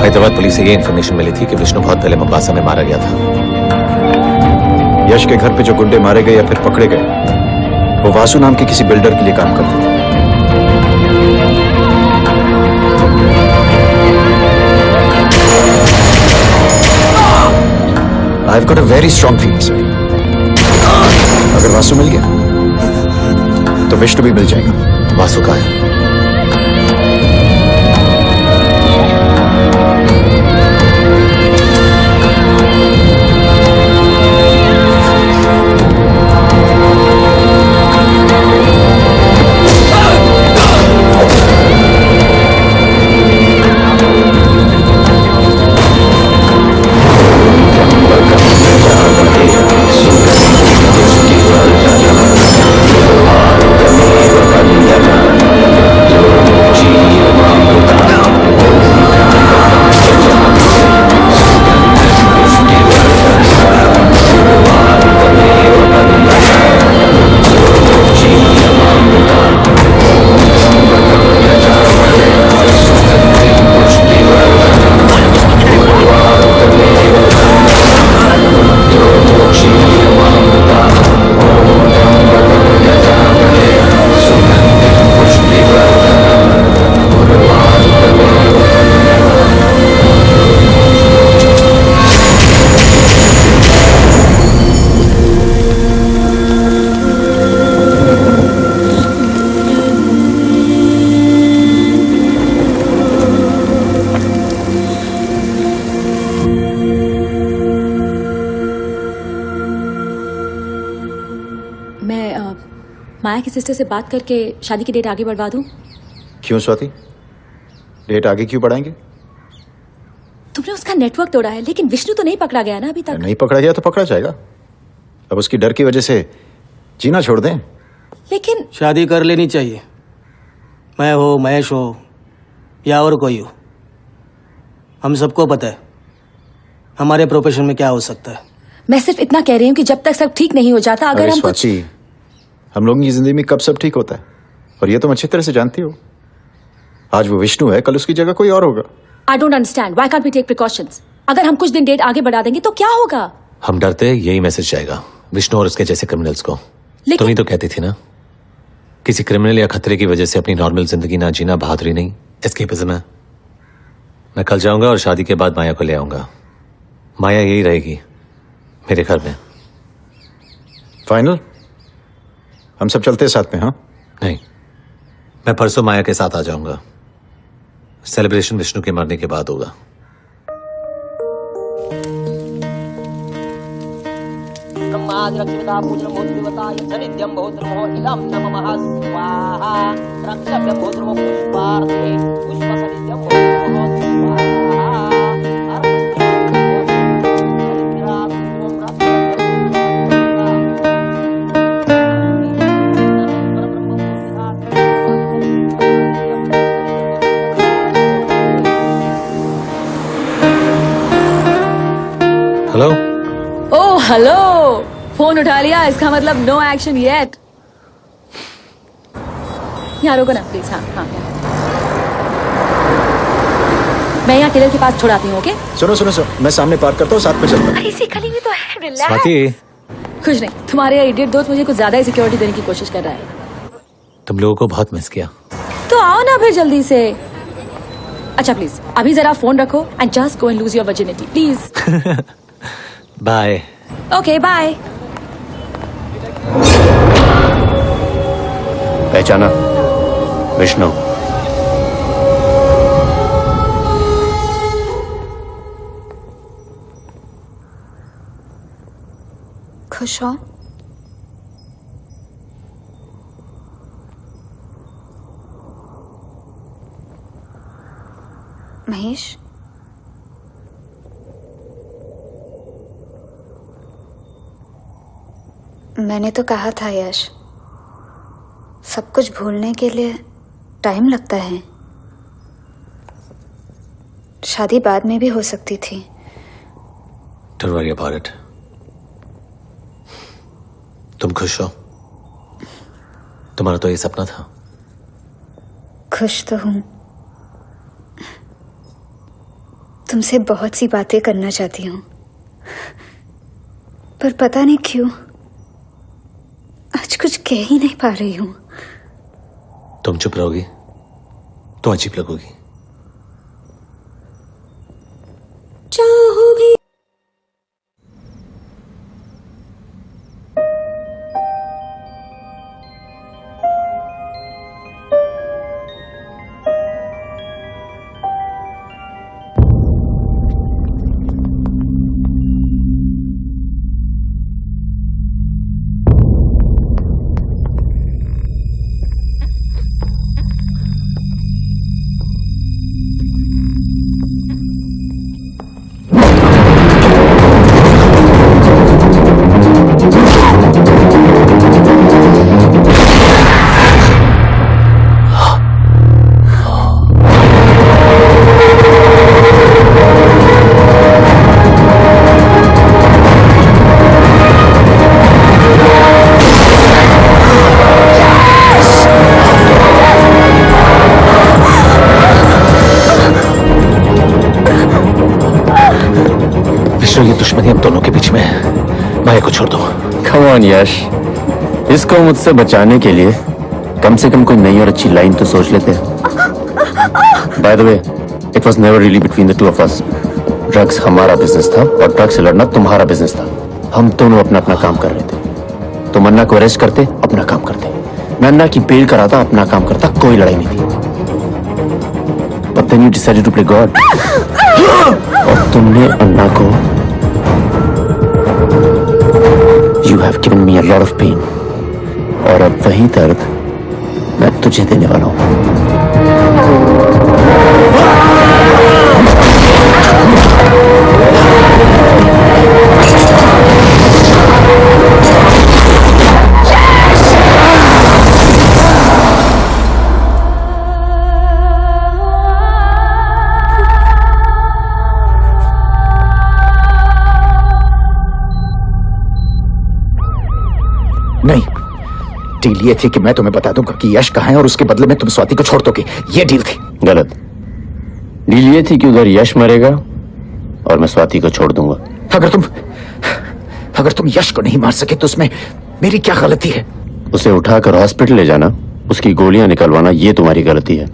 हैदराबाद पुलिस से ये इन्फॉर्मेशन मिली थी कि विष्णु बहुत पहले मोम्बासा में मारा गया था। यश के घर पे जो गुंडे मारे गए या फिर पकड़े गए, वो वासु नाम के किसी बिल्डर के लिए काम करते थे। I've got a very strong feeling, sir. अगर वासु मिल गया तो विष्णु भी मिल जाएगा। वासु कहाँ है? माया की सिस्टर से बात करके शादी की डेट आगे बढ़वा दूं? क्यों स्वाति? डेट आगे क्यों बढ़ाएंगे? तुमने उसका नेटवर्क तोड़ा है, लेकिन विष्णु तो नहीं पकड़ा गया ना अभी तक। नहीं पकड़ा गया तो पकड़ा जाएगा। अब उसकी डर की वजह से जीना छोड़ दें। लेकिन शादी कर लेनी चाहिए। मैं हो, महेश हो या और कोई हो, हम सबको पता है हमारे प्रोफेशन में क्या हो सकता है। मैं सिर्फ इतना कह रही हूँ कि जब तक सब ठीक नहीं हो जाता, अगर अरे हम कुछ स्वाति, हम लोगों की जिंदगी में कब सब ठीक होता है, और ये तुम अच्छी तरह से जानती हो। आज वो विष्णु है, कल उसकी जगह कोई और होगा। I don't understand, why can't we take precautions? अगर हम कुछ दिन डेट आगे बढ़ा देंगे तो क्या होगा? हम डरते हैं यही मैसेज जाएगा विष्णु और उसके जैसे क्रिमिनल्स को। तुम ही तो कहती थी ना, किसी क्रिमिनल या खतरे की वजह से अपनी नॉर्मल जिंदगी ना जीना बहादुरी नहीं, एस्केपिज्म है। मैं कल जाऊंगा और शादी के बाद माया को ले आऊंगा। माया यही रहेगी मेरे घर में। फाइनल? हम सब चलते हैं साथ में? हाँ नहीं, मैं परसों माया के साथ आ जाऊंगा। सेलिब्रेशन विष्णु के मरने के बाद होगा। हेलो। ओह हेलो, फोन उठा लिया, इसका मतलब नो एक्शन येट। यहाँ रोको ना प्लीज। हाँ हाँ, मैं यहाँ टेलर के पास छोड़ आती हूँ। ओके सुनो सुनो सुनो, मैं सामने पार्क करता हूँ, साथ में चलता हूँ। इसी गली में तो है। रिलैक्स। स्वाति, कुछ नहीं, तुम्हारे इडियट दोस्त मुझे कुछ ज्यादा ही सिक्योरिटी देने की कोशिश कर रहा है। तुम लोगों को बहुत मिस किया। तो आओ ना फिर जल्दी से। अच्छा प्लीज अभी जरा फोन रखो and just go and lose your virginity please. Bye. Okay bye. पहचाना? विष्णु। खुश हो? महेश, मैंने तो कहा था यश, सब कुछ भूलने के लिए टाइम लगता है। शादी बाद में भी हो सकती थी। Don't worry about it. तुम खुश हो? तुम्हारा तो ये सपना था। खुश तो हूं। तुमसे बहुत सी बातें करना चाहती हूँ, पर पता नहीं क्यों आज कुछ कह ही नहीं पा रही हूँ। तुम चुप रहोगी तो अजीब लगोगी। चाहो भी ये दुश्मनी हम दोनों के बीच में है। माया को छोड़ दो। कम ऑन यश, इसको मुझसे बचाने के लिए कम से कम कोई नई और अच्छी लाइन तो सोच लेते हैं। Bye the way, it was never really between the two of us. Drugs हमारा बिजनेस था और ड्रग्स से लड़ना तुम्हारा बिजनेस था। हम दोनों अपना अपना काम कर रहे थे। तुम अन्ना को अरेस्ट करते, अपना काम करते। मैं अन्ना की बेल कराता, अपना काम करता, कोई लड़ाई नहीं थी। But then you decided to play God. और तुमने अन्ना को You have given me a lot of pain. और अब वही दर्द मैं तुझे देने वाला हूँ। डील ये थी कि मैं तुम्हें बता दूंगा कि यश कहाँ है और उसके बदले में तुम स्वाति को छोड़ दोगे। ये डील थी। गलत। डील ये थी कि उधर यश मरेगा और मैं स्वाति को छोड़ दूंगा। अगर तुम यश को नहीं मार सके तो उसमें मेरी क्या गलती है? उसे उठाकर हॉस्पिटल ले जाना, उसकी गोलियां निकलवाना, ये तुम्हारी गलती है।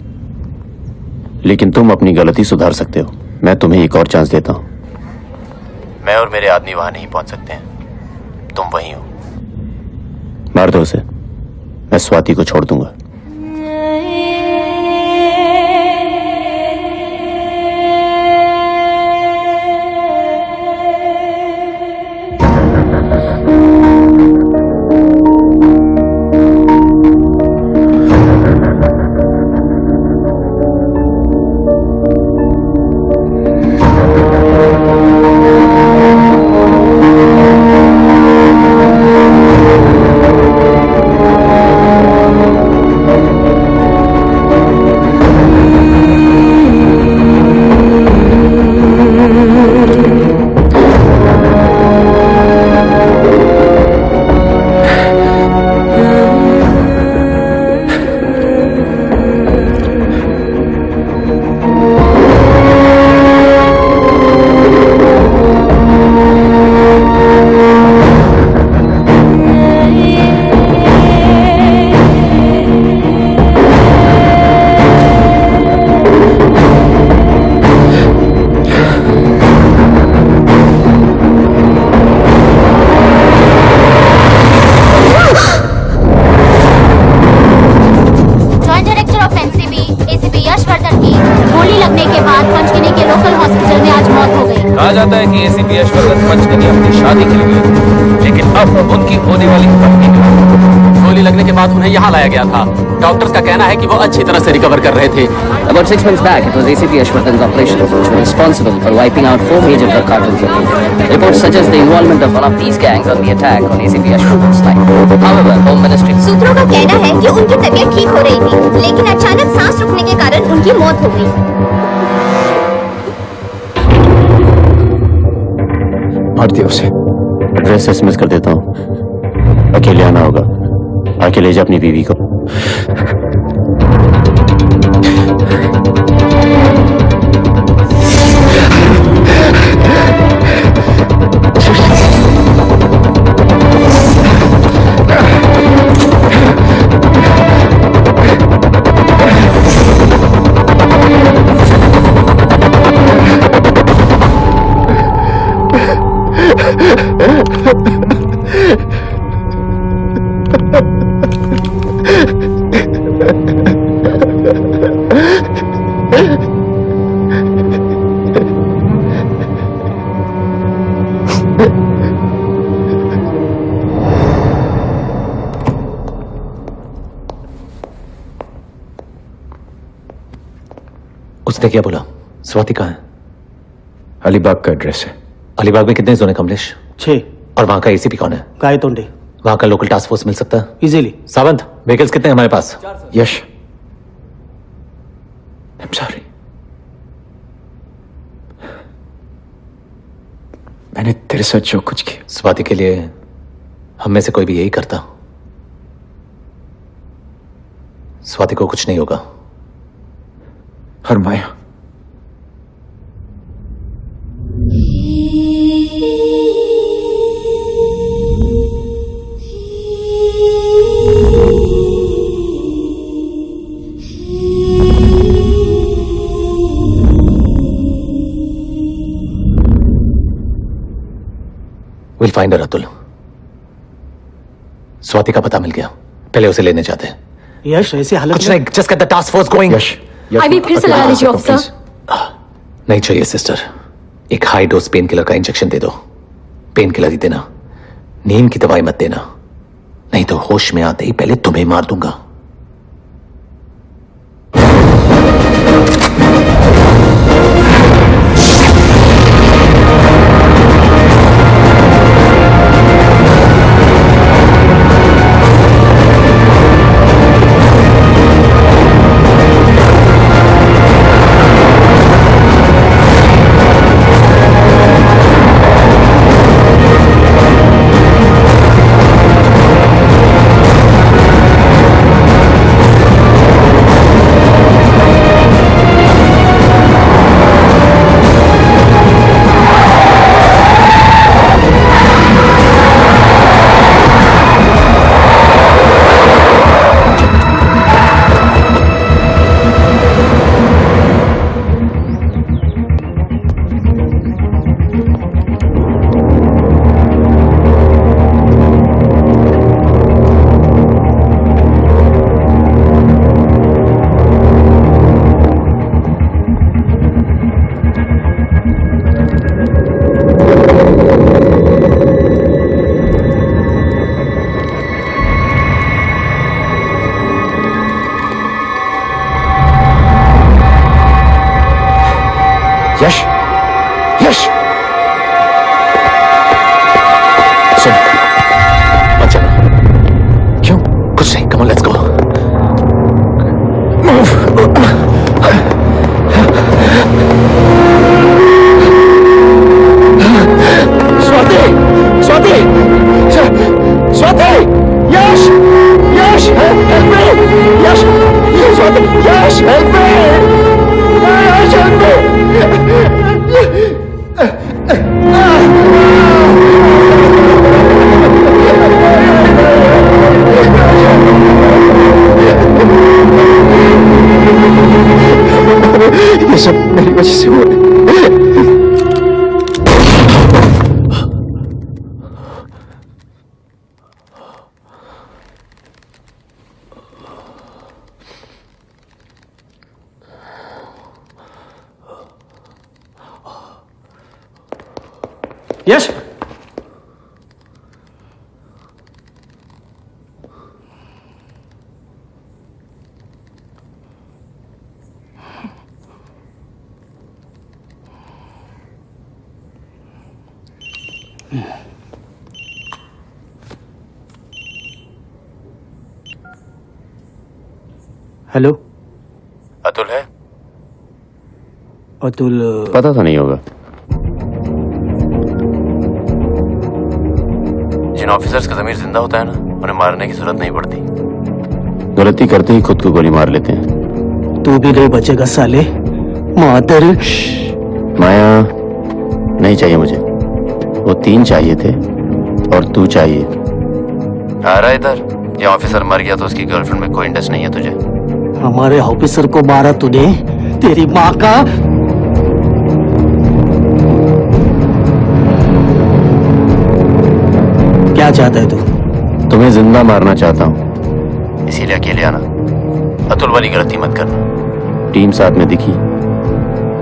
लेकिन तुम अपनी गलती सुधार सकते हो। मैं तुम्हें एक और चांस देता हूं। मैं और मेरे आदमी वहां नहीं पहुंच सकते हैं, तुम वहीं हो। मार दो उसे, मैं स्वाति को छोड़ दूंगा। कहा जाता है कि एसीपी यशवर्धन पंचकनी अपनी शादी के लिए गए, लेकिन अब उनकी होने वाली पत्नी ने गोली लगने के बाद उन्हें यहाँ लाया गया था। डॉक्टर्स का कहना है कि वो अच्छी तरह से रिकवर कर रहे थे। About 6 months back, it was ACP Yashwardhan's operation which was responsible for wiping out 4 major drug cartels in India. Reports suggest the involvement of one of these gangs on the attack on ACP Yashwardhan's life. However, Home Ministry सूत्रों का कहना है कि उनकी तबीयत ठीक हो रही थी, लेकिन अचानक सांस रुकने के कारण उनकी मौत हो गई। मार दिया उसे। एड्रेस एसएमएस कर देता हूँ, अकेले आना होगा। आके ले जा अपनी बीवी को। उसने क्या बोला? स्वाति कहाँ है? अलीबाग का एड्रेस है। अलीबाग में कितने जोन है कमलेश? 6। और वहां का एसीपी कौन है? गायतोंडे। वहां का लोकल टास्क फोर्स मिल सकता है इजीली। सावंत, व्हीकल्स कितने हैं हमारे पास? यश, I'm sorry. मैंने तेरे साथ जो कुछ किया, स्वाति के लिए हम में से कोई भी यही करता। स्वाति को कुछ नहीं होगा। और Maya, will find her Atul. Swati का पता मिल गया, पहले उसे लेने जाते हैं। यश ऐसी हालत कुछ नहीं, just get the task force going. Yash, अभी फिर से लगा लीजिए ऑफिसर। नहीं चाहिए सिस्टर, एक हाई डोज पेन किलर का इंजेक्शन दे दो। पेन किलर ही देना, नींद की दवाई मत देना, नहीं तो होश में आते ही पहले तुम्हें मार दूंगा। यश यश सुन मत जाना क्यों कुछ नहीं come on let's go Swati Swati Swati Yash Yash help me Yash Swati Yash help me Yash help me ये सब मेरी वजह से हो रहा है यश हेलो अतुल है? अतुल पता तो नहीं होगा। जिन ऑफिसर्स का ज़मीर जिंदा होता है ना, उन्हें मारने की जरूरत नहीं पड़ती। गलती करते ही खुद को गोली मार लेते हैं। तू भी नहीं बचेगा साले मादर। माया नहीं चाहिए मुझे, वो 3 चाहिए थे और तू चाहिए। आ रहा इधर, ये ऑफिसर मर गया तो उसकी गर्लफ्रेंड में कोई इंटरेस्ट नहीं है तुझे। हमारे ऑफिसर को मारा तूने, तेरी माँ का। क्या चाहता है तू? तुम्हें जिंदा मारना चाहता हूँ, इसीलिए अकेले आना। अतुल वाली गलती मत करना। टीम साथ में दिखी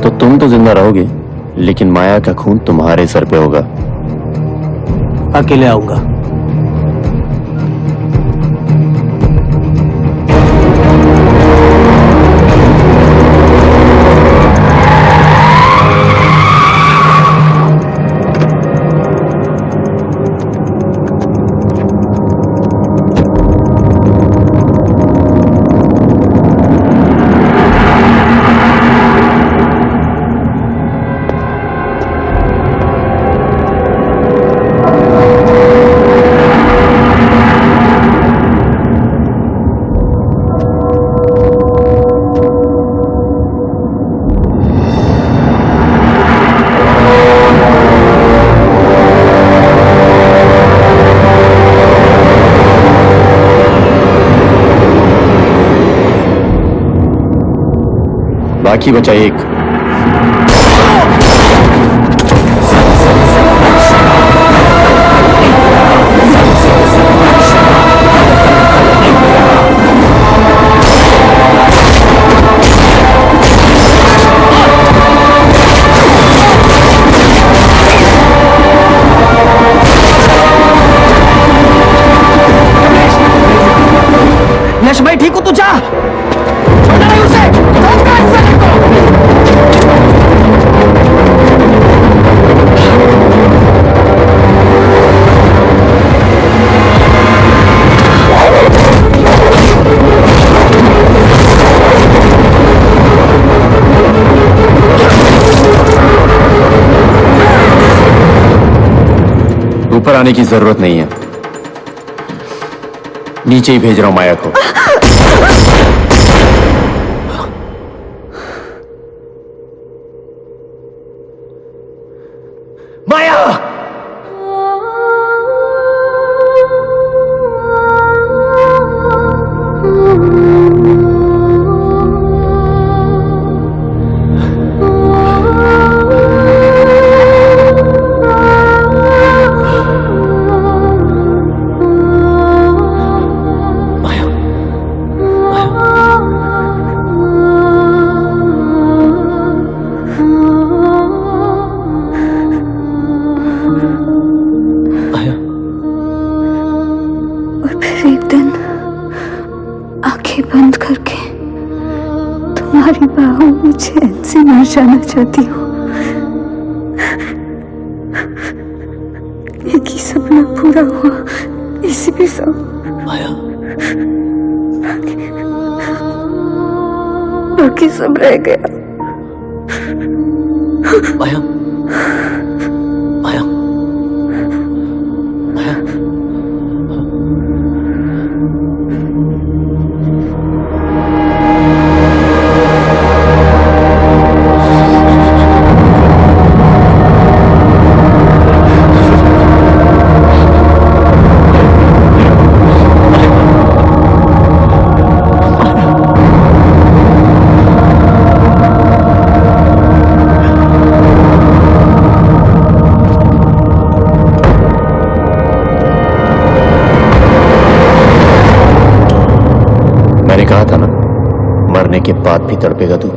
तो तुम तो जिंदा रहोगे, लेकिन माया का खून तुम्हारे सर पे होगा। अकेले आऊंगा। बाकी बचा एक। यश भाई ठीक हो तू जा, छोड़ना नहीं उसे, रोकना इस साले को। ऊपर आने की जरूरत नहीं है, नीचे ही भेज रहा हूं माया को। माया! और फिर एक दिन आंखें बंद करके तुम्हारी बाहों में चैन से मर जाना चाहती हूँ। सपना पूरा हुआ एसीपी साहब। माया, बाकी सब रह गया। माया, माया, माया। मैंने कहा था ना, मरने के बाद भी तड़पेगा तू।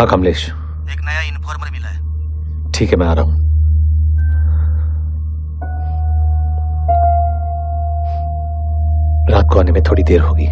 हाँ कमलेश, एक नया इन्फॉर्मर मिला है। ठीक है मैं आ रहा हूं। रात को आने में थोड़ी देर होगी।